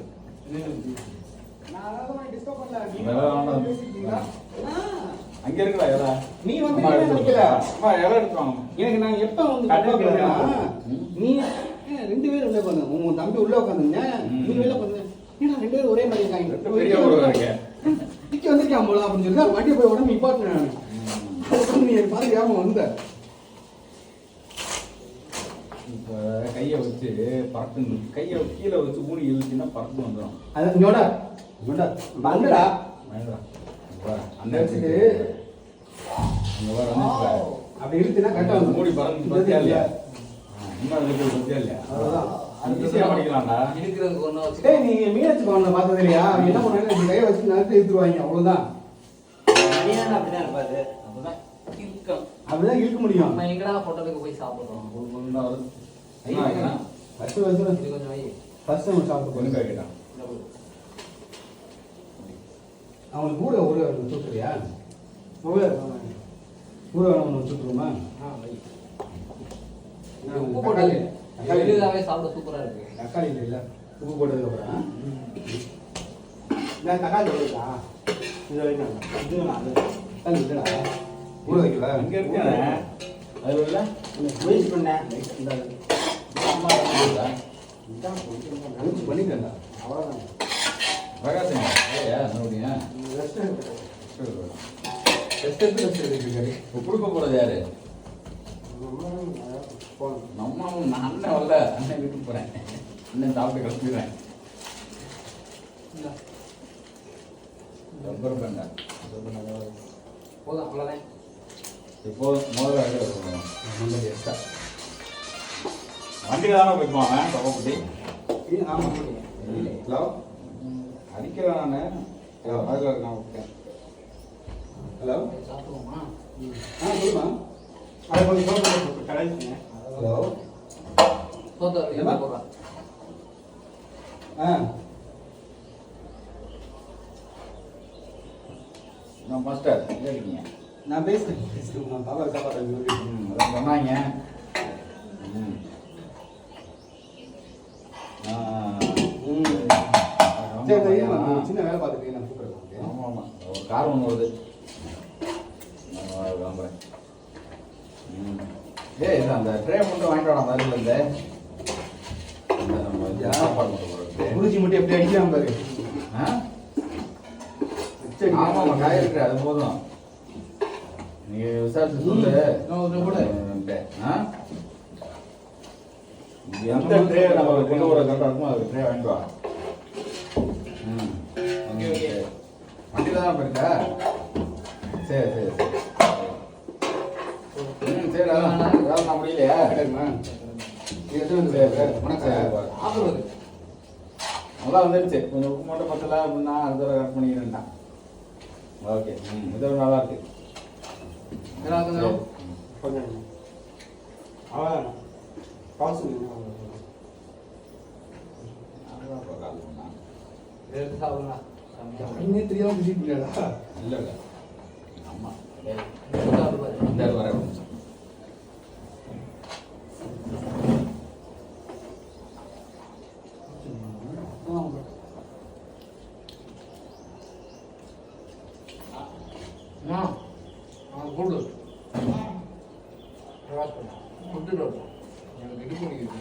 அங்க இருக்கா இலை? நீ வந்து அம்மா எடுத்து நினைக்கல. அம்மா இலை எடுத்து வாங்க. எனக்கு நான் எப்ப வந்து கண்டிப்பா. நீ ரெண்டு பேரும் உள்ள உட்காந்து உங்க தம்பி உள்ள உட்காந்துங்க, நீ வெளில உட்காந்து. ஏன்னா ரெண்டு பேரும் ஒரே மாதிரி இருக்காங்க. பெரிய ஒரு இருக்கு. டிக்கி வந்திருக்கான் போல அப்படின்னு சொல்லி வண்டியை போய் உடனே நிப்பாட்டினேன் நான். அதுக்கு நீ எனக்கு பார்த்து ஞாபகம் வந்த. இப்ப கையை வச்சு பறக்கணும். கையை கீழே வச்சு ஊனி இழுச்சுன்னா பறந்து வந்துடும். அது இங்கோட இங்கோட வந்துடா. அந்த இடத்துக்கு அங்க வர அப்படி இருக்குன்னா கரெக்டாக வந்து மூடி பறந்து பத்தியா இல்லையா? இன்னும் அதுக்கு பத்தியா இல்லையா? அவ்வளோதான். அது ஈஸியாக பண்ணிக்கலாம்டா. இருக்கிறதுக்கு ஒன்றும் வச்சு டேய் நீ மீனாட்சி பவனில் பார்த்தது இல்லையா? அவங்க என்ன பண்ணாங்க, இப்படி கையை வச்சு நிறுத்தி எடுத்துருவாங்க, அவ்வளோதான். மணியான அப்படிதான் இருப்பாரு. அப்பதான் இருக்கும். அப்படிதான் இழுக்க முடியும். நம்ம எங்கடா ஹோட்டலுக்கு போய் சாப்பிடுறோம்? ஃபர்ஸ்ட் ஃபர்ஸ்ட் இது கொஞ்சம் வை. ஃபர்ஸ்ட் நம்ம சாப்பிட்டு கொஞ்சம் கேட்டான். அவங்களுக்கு கூட ஒரு வச்சுக்கிறியா? கூட ஒன்று வச்சுருமா? உப்பு போட்டது எளிதாவே சாப்பிட சூப்பரா இருக்கு. தக்காளி இல்லை உப்பு போட்டதுக்கு அப்புறம் நான் தக்காளி இருக்கா? இது வைக்கணும். இது நான் தக்காளி இல்லைடா, ஊற வைக்கல. அங்க இருக்கானே அது இல்ல முயற்சி பண்ணேன். அம்மா இருக்குதா? பண்ணிக்கிறேன்டா. அவ்வளோதான். பிரகாசம் ஏயா நோடியா ரெஸ்ட் ரெஸ்ட் எடுத்து ரெஸ்ட் எடுத்துருக்காரு. இப்போ கொடுக்க போறது யாரு? போகணும். நம்ம நான் அண்ணன் வரல, அண்ணன் வீட்டுக்கு போறேன். அண்ணன் சாப்பிட்டு கிளம்பிடுறேன். ரப்பர் பேண்டா போதும் அவ்வளோதான். இப்போ முதல்ல நல்லது எக்ஸ்ட்ரா. வண்டியில் தானே போய்ப்பான் அவன் தப்பக்குட்டி. ஆமாம். ஹலோ அடிக்கிறேன் நான் அதில் இருக்கான். ஹலோ சாப்பிடுவோமா? சொல்லுமா. அதை கொஞ்சம் கடைசிங்க. ஹலோ சோத்த என்ன போடுறா? நான் மாஸ்டர் எங்கே இருக்கீங்க? நான் பேசுகிறேன். நான் பாபா காப்பாற்றேன். அதான் சொன்னாங்க. சரி சின்ன வேலை பார்த்துட்டு நான் கூப்பிட்றேன். ஆமாம் ஆமாம் ஒரு கார் ஒன்று வருது. நான் கிளம்புறேன். ஏய் இல்லை அந்த ட்ரே மட்டும் வாங்கிட்டு வரலாம். அதில் இந்த நம்ம சாப்பாடு மட்டும் போடுறது. குருஜி மட்டும் எப்படி அடிக்கலாம் பாரு. ஆமாம் ஆமாம் காய் இருக்கு, அது போதும். நீங்கள் விசாரிச்சு சொல்லு. எந்த ட்ரே நம்ம கொண்டு வர கரெக்டாக இருக்குமோ அதுக்கு ட்ரே வாங்கிட்டு வா. Okay okay. வண்டியில் தான் போயிருக்கா? சரி சரி சரி. சரி அதான் வேலை நான் முடியலையா? சாப்பிடுறது நல்லா வந்துடுச்சு. கொஞ்சம் உப்பு மட்டும் பத்தல அப்படின்னா அடுத்த தடவை கட் பண்ணிக்கிறேன்டான். ஓகே இது நல்லா இருக்கு. கொஞ்சம் கொஞ்சம் அவ்வளோதான். பாசுங்க. எடுத்து சாப்பிடுங்க. இன்னும் தெரியாம விசிட் பண்ணியாடா. இல்லை இல்லை ஆமா சாப்பிடுவாரு. இந்த வர ஒரு நிமிஷம். கூடு கொடுத்துட்டு வரணும். எனக்கு இது பிடிக்குது.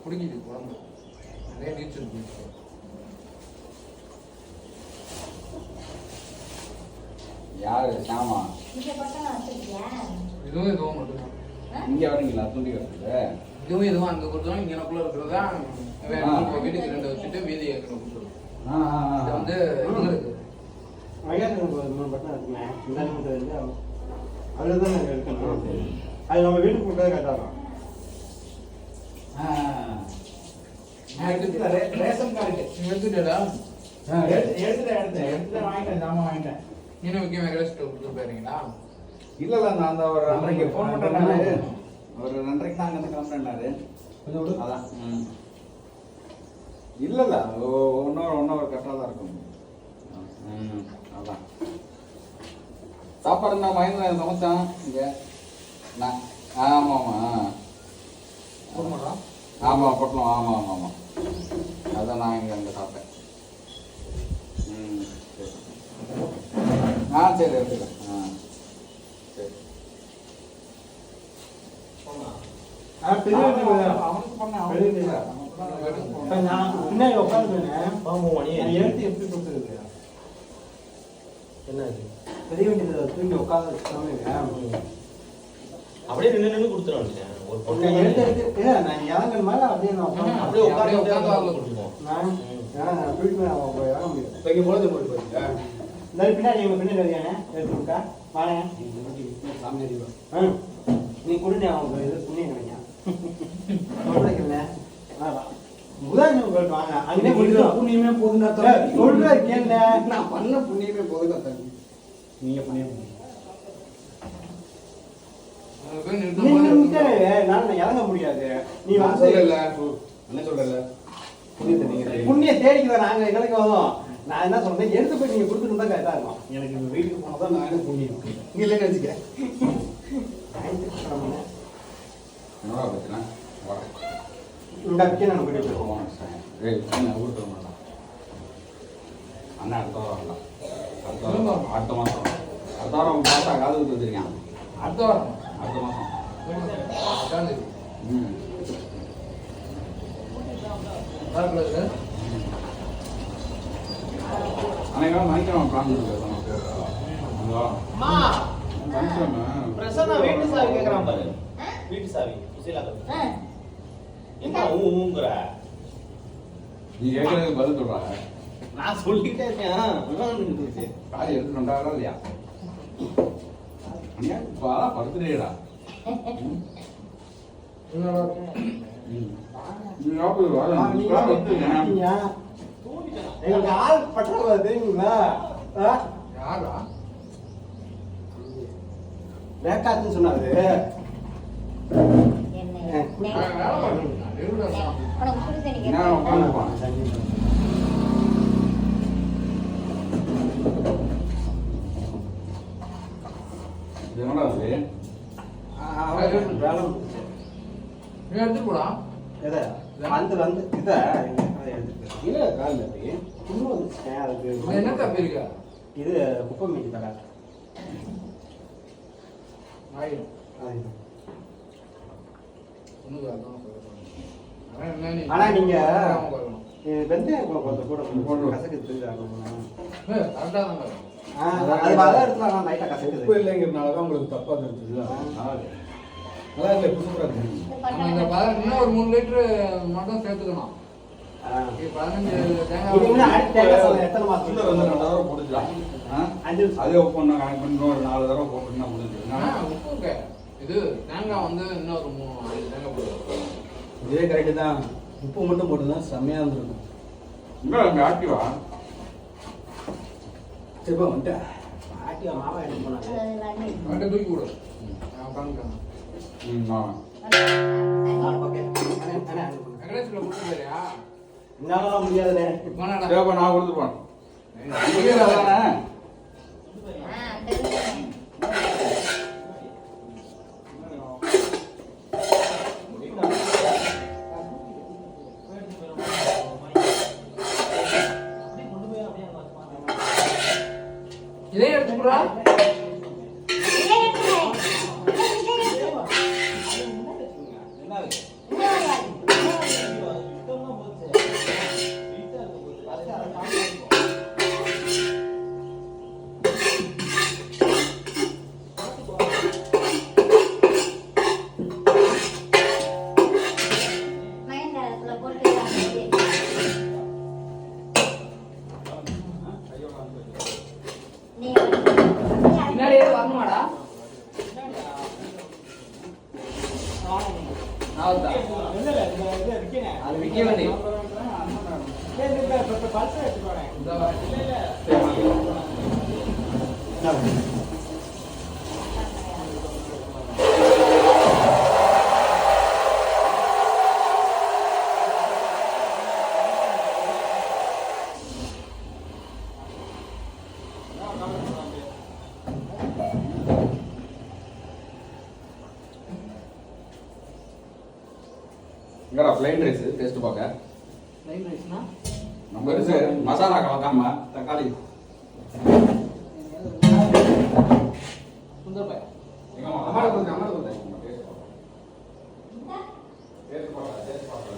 பிடிக்குது குழம்பு நிறைய நீச்சல் பிடிக்கும். யாரு சாமா? இந்த பக்கம் வச்சிருக்கியா? இதுவும் இதுவும் மட்டும்தான். இங்க வரீங்களா துண்டி கட்டுறது? இதுவும் இதுவும் அங்கே கொடுத்தோம். இங்கே எனக்குள்ள இருக்கிறதா வீட்டுக்கு 2 வச்சுட்டு மீதி எங்களுக்கு கொடுத்துருவோம். இது வந்து இவங்களுக்கு ஐயாயிரத்து 3 பட்டம் இருக்குங்க. இந்த மட்டும் இருந்து அதில் தான் நாங்கள் இருக்கணும். அது நம்ம வீட்டுக்கு கொடுத்தா கட்டாதான். ரேஷன் கார்டு எடுத்துட்டா எடுத்துட்டேன் வாங்கிட்டேன். ஜாமான் வாங்கிட்டேன். இன்னும் முக்கியமாக ரெஸ்ட் கொடுத்து போயிருங்களா? இல்ல இல்ல நான் அந்த ஒரு 2:30 ஃபோன் பண்ணேன்னாரு. ஒரு 2:30 தான் அங்க கிளம்புறேன்னாரு. கொஞ்சம் விடு. அதான். இல்ல இல்ல ஒன் ஹவர் கரெக்டாக தான் இருக்கும். அதான் சாப்பாடு நான் மயந்து சமைச்சேன் இங்க. நான் ஆமாம் ஆமாம் பொட்டலம் ஆமாம் அதான் நான் அங்கே சாப்பிட்டேன். சரி சரி எடுத்துக்கிறேன். சரி நான் பின்னாடி உட்காந்துருக்கேன். எடுத்து எப்படி கொடுத்துருக்கு? என்ன அது? பெரிய வண்டியில தூக்கி உட்காந்து வச்சுக்காம அப்படியே நின்று கொடுத்துட வேண்டியது. ஒரு பொண்ணு எடுத்து நான் இறங்குற மாதிரி அப்படியே நான் உட்காந்து அப்படியே உட்காந்து உட்காந்து கொடுத்துருவோம். நான் தூக்கி இறங்க முடியும். இப்போ இங்கே பொழுது போட்டு போயிருக்கா இந்த பின்னாடி இவங்க பின்னாடி வருவானே எடுத்து விட்டா வாங்க சாமி நீ கொடுங்க அவங்க இது புண்ணியம் கிடைக்கும். வாங்க அங்கே புண்ணியமே போதுன்னா சொல்ற கேள்வி நான் பண்ண புண்ணியமே போதும் தம்பி. நீங்க புண்ணியம் நான் இறங்க முடியாது. நீ நான் வந்து சொல்லல என்ன சொல்லல புண்ணியத்தை நீங்க புண்ணிய தேடிக்கிறோம். நாங்க எங்களுக்கு வரும். நான் என்ன சொல்றேன், எடுத்து போய் நீங்க கொடுத்துட்டு தான் கரெக்டா இருக்கும். எனக்கு வீட்டுக்கு போனதான் நானே புண்ணியம் இங்க இல்லைன்னு வச்சுக்கிறேன். என்னோட பிரச்சனை வரேன். இந்த அக்கே நான் போயிட்டு போவோம். ஊருக்கு வரமாட்டேன். அண்ணா அடுத்த வாரம் வரலாம். அடுத்த மாதம் அடுத்த வாரம் பார்த்தா காது ஊற்றி வச்சிருக்கேன். அடுத்த வாரம் அடுத்த மாதம் அன்னைக்கு மணிக்கிழமை பிளான் இருக்கு நமக்கு. அம்மா பிரசன்னா வீட்டு சாவி கேக்குறான் பாரு. வீட்டு சாவி சுசீலா என்ன ஊங்குற? நீ கேட்கறதுக்கு பதில் சொல்றாங்க. நான் சொல்லிட்டே இருக்கேன். காய் எடுத்து ரெண்டாயிரம் இல்லையா? பர்த்டேடா எங்களுக்கு ஆள் பற்றாக்குறை தெரியுங்களா? யாரா வேக்காத்துன்னு சொன்னாரு. உனக்கு புரியுது நீங்க நான் உட்காந்துப்பான். இது என்னடா அது? வேலை நீ எடுத்து போடா. எதை வந்து இதை இல்லை காலில் அப்படி இன்னும் வந்துச்சேன். அதுக்கு என்ன தப்பு இருக்கா? இது குப்பை மீதி தர ஆயிடும். ஆனா நீங்க வெந்தயம் கொஞ்சம் கூட கசக்கு தெரியுது. அது வர இடத்துல ஆனால் லைட்டாக உப்பு கசக்குது. இல்லைங்கிறதுனால தான் உங்களுக்கு தப்பா தெரிஞ்சுது. நல்லா இல்லை புதுப்பா தெரியும். இன்னும் ஒரு 3 லிட்டர் மட்டும் சேர்த்துக்கணும். 15 இது இன்னும் அடுத்த தேங்காய் சாதம் எத்தனை மாசம் உள்ள வந்து 2 தடவை போட்டுக்கலாம். அதே உப்பு ஒன்று கணக்கு பண்ணி இன்னொரு 4 தடவை போட்டுன்னா முடிஞ்சு. உப்பு இருக்கு. இது தேங்காய் வந்து இன்னொரு 3 தேங்காய் போட்டு. இதே கரெக்டு தான். உப்பு மட்டும் போட்டுதான் செம்மையாக இருந்திருக்கும். இங்கே ஆக்டிவா சரிப்பா வந்துட்டேன். ஆட்டியா மாமா என்ன பண்ணாங்க? அங்கே தூக்கி விடு. உட்காந்துக்காங்க. வெங்கடேஸ்வரில் கொடுத்துருக்கியா? என்னால முடியாதுண்ணே. போனாடா. தேவை நான் கொடுத்துருப்பேன். இதே எடுத்துக்கிறா. பின்னாடியே வரணுமாடா? அது விற்க வேண்டிய இங்கடா பிளைன் ரைஸ் டேஸ்ட் பார்க்க. லைன் ரைஸ்னா நம்ம இருக்கு மசாலா கலக்காம தக்காளி. சுந்தர் பாய் எங்க அம்மா கொடுத்தேன். டேஸ்ட் பார்க்க.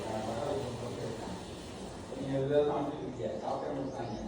நீங்க இதெல்லாம் சாப்பிட்டுருக்கீங்க. சாப்பிட்டே முடிச்சாங்க.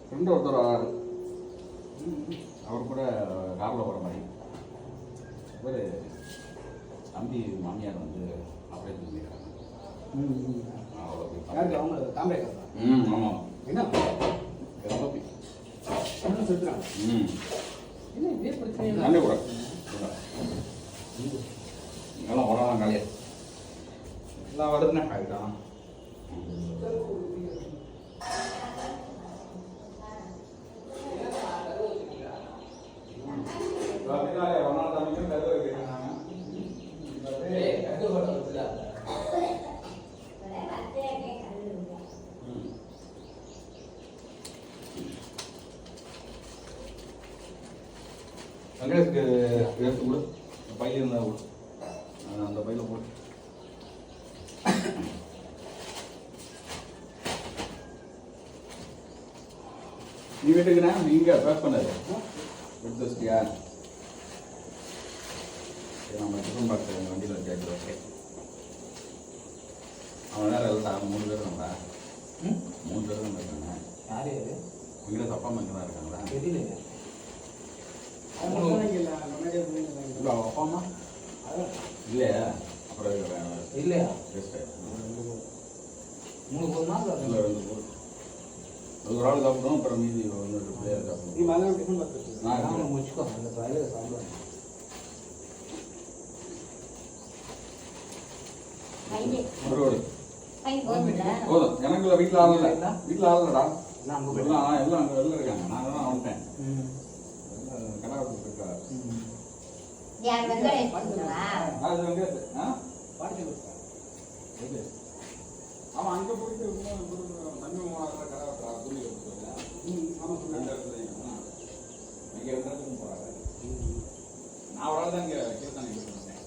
ஃப்ரெண்டு ஒருத்தர் வராரு. அவர் கூட காரில் வர மாதிரி ஒரு தம்பி மாமியார் வந்து ஆப்ரேஷன் பண்ணிக்கிறாங்க. அவங்க தாம்பரே ஆமாம். என்ன கர்ப்பப்பி. சொல்லிட்டாங்க. என்ன இதே பிரச்சனை நன்றி கூட எல்லாம் வரலாம் காலையே எல்லாம் வருதுண்ணே ஆகிட்டான். வெங்கடேஷ்க்கு எடுத்து கொடு. பையில இருந்தால் கொடு. அந்த பையில போடு. நீ வீட்டுக்குண்ணா நீங்க பேக் பண்ணாரு எடுத்து வச்சிட்டியா? நம்ம டிஃபன் பாக்ஸ் எங்கள் வண்டியில் வச்சாச்சு. ஓகே. அவன் வேறு எல்லாம் 3 பேர் நம்ம 3 பேர் தான் இருக்காங்க. யார் யாரு இங்கே தப்பா மட்டும் தான் இருக்காங்களா? தெரியலைங்க. இல்லை அப்பா அம்மா இல்லையா? அப்புறம் இல்லையா? பெஸ்ட்டு 3 போதுமா? இல்லை 2 போதும். அது ஒரு ஆள் சாப்பிடும். அப்புறம் மீதி வந்து பிள்ளையார் சாப்பிடும். நீ மதியம் டிஃபன் பார்த்து நான் முடிச்சுக்கோ. அந்த பயில சாப்பிடுவேன். ஒரு போதும்ல போதும். எனக்கு இல்லை. வீட்டில் ஆள் இல்லை. வீட்டில் ஆள் இல்லைடா. எல்லாம் அங்கே எல்லாம் அங்கே வெளில இருக்காங்க. நான் தான் வந்துட்டேன். கடை இருக்கா? யார் வெங்கடேஷ் சொல்லுவா? அது வெங்கடேஷ். பாட்டி ஆமாம். அங்கே போயிட்டு தண்ணி கடை வெட்டுறா. துணி கட்டுறாங்க. ஆமாம். 2 இடத்துலையும் இங்கே 2 இடத்துக்கும் போகிறாங்க. நான் ஒரு ஆள் தான் இங்கே கீழ்த்தானே கொடுத்துருந்தேன்.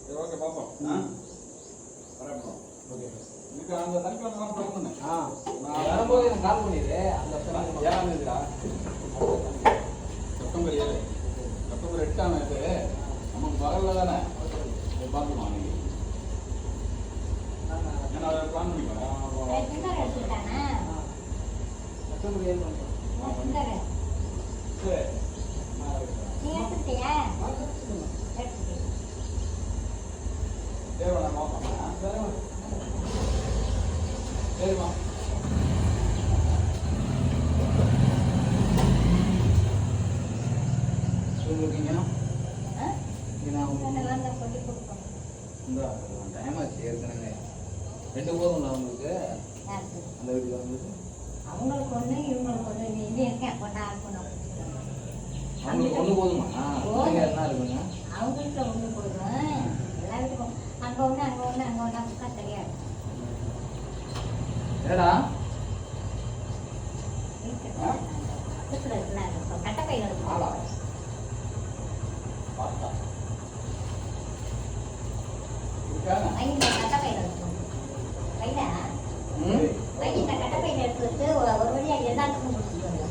சரி ஓகே பார்ப்போம். வரேன். ஓகே. இதுக்கு அந்த தனிக்கிழமை ஃபோன் பண்ணேன். நான் வரும்போது எனக்கு கால் பண்ணிடு. அந்த 7ஆம் தேதிடா. செப்டம்பர் 7. செப்டம்பர் 8 இது நமக்கு பகலில் தானே பார்த்துக்கலாம். நீங்கள் ஏன்னா அதை பிளான் பண்ணிக்கலாம். எடுத்துட்டானா? சரி நீ எடுத்துட்டியா? எடுத்துட்டியா? தேவையான பார்ப்போம். சரிம்மா. சொல்லிருக்கீங்க. அதெல்லாம் தான் சொல்லி கொடுப்போம். இந்த டைம் ஆச்சு ஏற்கனவே. 2 போதும்ல அவங்களுக்கு யாருக்கு? அந்த வீட்டுக்கு வந்து அவங்களுக்கு ஒன்று இவங்களுக்கு ஒன்று. நீ இது இருக்கேன் கொண்டா இருக்கணும். அவங்களுக்கு 1 போதுமா? என்ன இருக்குங்க? அவங்களுக்கு ஒன்று கொடுக்கும். எல்லா வீட்டுக்கும் அங்கே ஒன்று அங்கே ஒன்று அங்கே ஒன்றா கொடுத்தா தெரியாது. ஏடா கட்டப்பையில் இருக்கும். ஆளா பார்த்தா கையில் கட்டப்பையில் இருக்கும். கையில் கையில் கட்டப்பையில் எடுத்து வச்சு ஒரு வழியாக எல்லாத்துக்கும் கொடுத்துருவாங்க.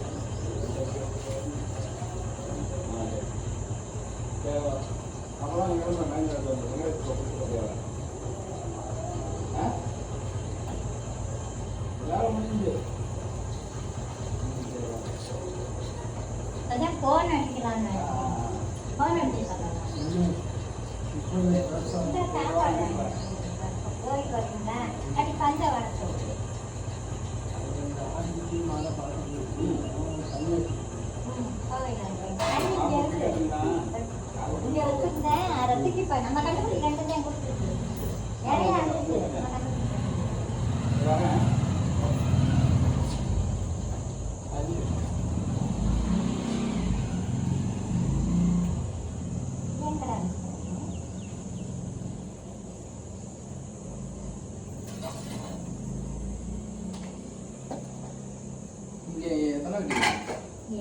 அப்புறம் வெங்கடேஷ் கோயிலுக்கு வரீங்களா அப்படி பஞ்ச வளர்த்து இங்க வச்சிருந்தேன் ரசிக்கு நம்ம கண்டுபிடி 2 தான் கொடுத்துருக்கு நிறைய இருந்துச்சு நம்ம கண்டுபிடி இங்கே எத்தனை வீடு?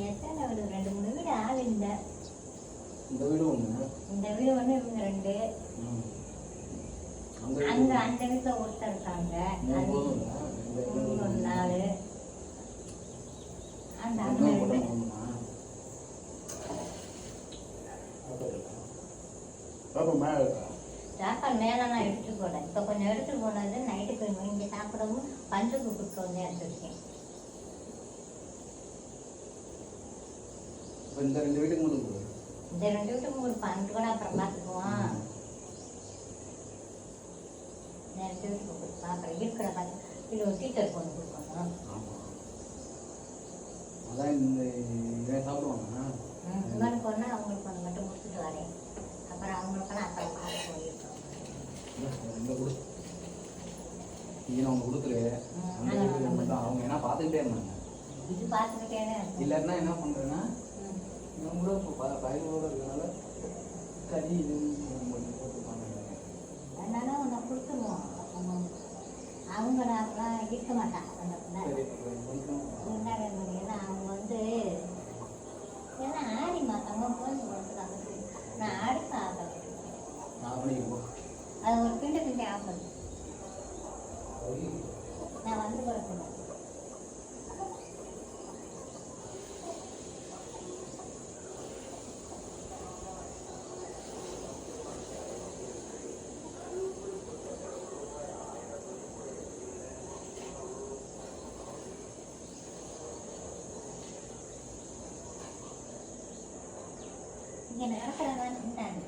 எத்தனை வீடு 2-3 வீடு ஆள் இல்லை இந்த வீடு ஒன்று, இந்த வீடு ஒன்று இவங்க 2 அந்த அங்க அந்த வீட்டுல ஒருத்தர் இருக்காங்க போதும் ஒரு 4 அந்த அந்த போதும் வீடு. போதுமா? பாப்பா மேலே இருக்கா சாப்பாடு மேலே நான் எடுத்துட்டு போனேன் இப்போ கொஞ்சம் எடுத்துட்டு போனது நைட்டுக்கு இங்கே சாப்பிடவும் பஞ்சுக்கு கொடுக்க வந்து எடுத்துருக்கேன் இப்போ இந்த 2 வீட்டுக்கு மட்டும் கொடு. இந்த 2 வீட்டுக்கு ஒரு 12 கூட அப்புறம் பார்த்துக்குவோம் இந்த 2 வீட்டுக்கு கொடுப்போம் அப்புறம் இருக்கிற பார்த்து இது ஒரு டீச்சர் கொண்டு கொடுக்கணும் ஆமாம், அதான் இந்த இவன் சாப்பிடுவாங்க. இவனுக்கு ஒன்று அவங்களுக்கு ஒன்று மட்டும் கொடுத்துட்டு வரேன் அப்புறம் அவங்களுக்கெல்லாம் அப்புறம் பார்த்து போயிருக்கோம் இந்த கொடு, நீ ஒன்று கொடுத்துரு. அந்த வீட்டுக்கு மட்டும் அவங்க என்ன பார்த்துக்கிட்டே இருந்தாங்க. இது பார்த்துக்கிட்டே தான் இருக்கும் இல்லைன்னா என்ன பண்ணுறேன்னா இவங்க கூட இப்போ பயனோட இருக்கனால கறி இது போட்டுப்பாங்க. அதனால உன்னை கொடுத்துருவோம் அவங்க நான் இருக்க மாட்டாங்க அந்த பிள்ளை ஏன்னா அவங்க வந்து ஏன்னா ஆடி மாதவங்க போய் கொடுத்துருக்காங்க நான் அடுத்த ஆகலை நான் பண்ணிக்குவோம். அது ஒரு கிண்ட ஆகும் நான் வந்து கொடுக்கணும் இங்கே நடக்கிறதான் தின்னாங்க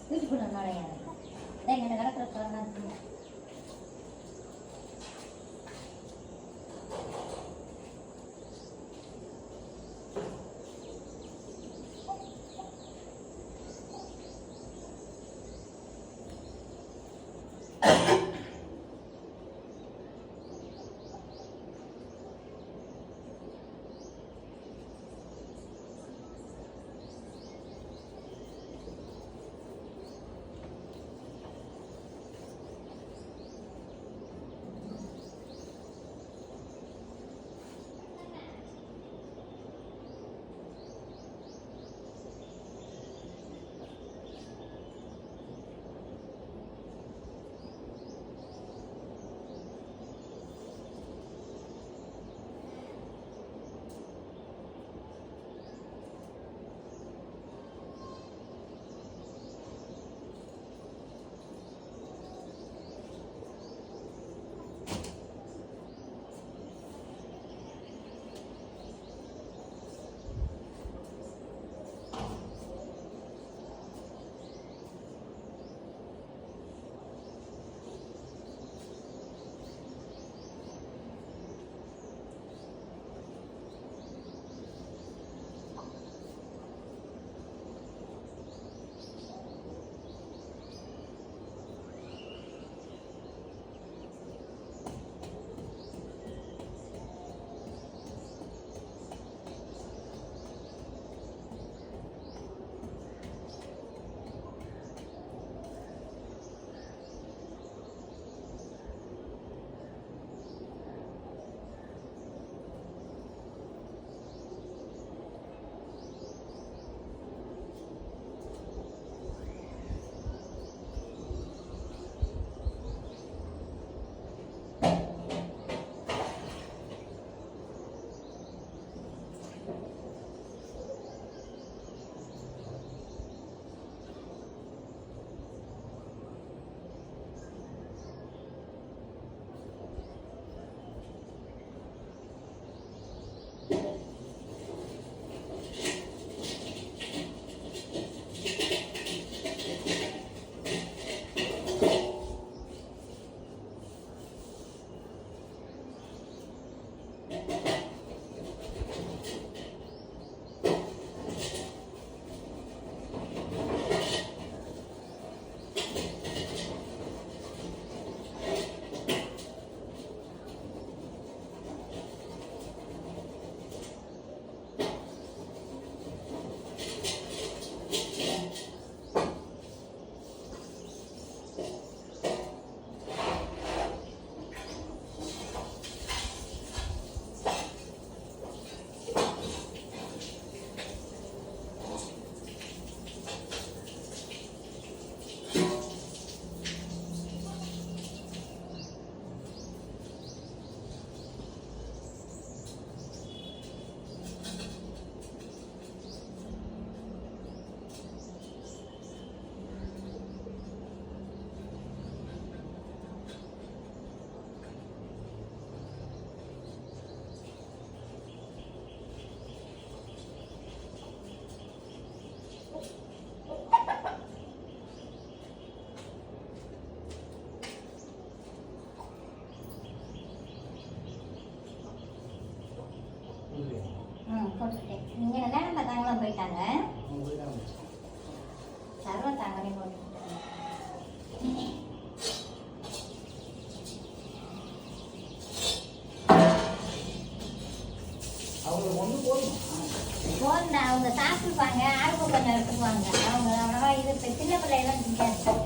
வீட்டுக்குள்ள நுழையாது இங்கே நடக்கிற சொல்லலாம் தின்னாங்க போட்டுட்டேன். நீங்க என்ன பார்த்தாங்களாம் போயிட்டாங்க. சர்வ தாங்கனே போட்டுட்டேன். போதும் அவங்க சாப்பிட்டுப்பாங்க. ஆர்வம் கொஞ்சம் எடுத்துக்குவாங்க. அவங்க அவ்வளவா இது இப்போ சின்ன பிள்ளையெல்லாம் திங்காது.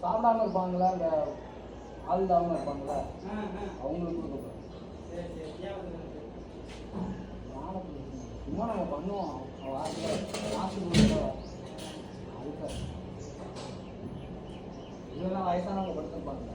சாப்பிடாம இருப்பாங்களா இந்த ஆள் இல்லாமல் இருப்பாங்களா அவங்களுக்கு கொடுக்க சும்மா நம்ம பண்ணுவோம் வாரத்தில் மாதத்துக்கு அதுக்கு இதெல்லாம் வயசானவங்க படுத்துருப்பாங்க.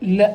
இல்லை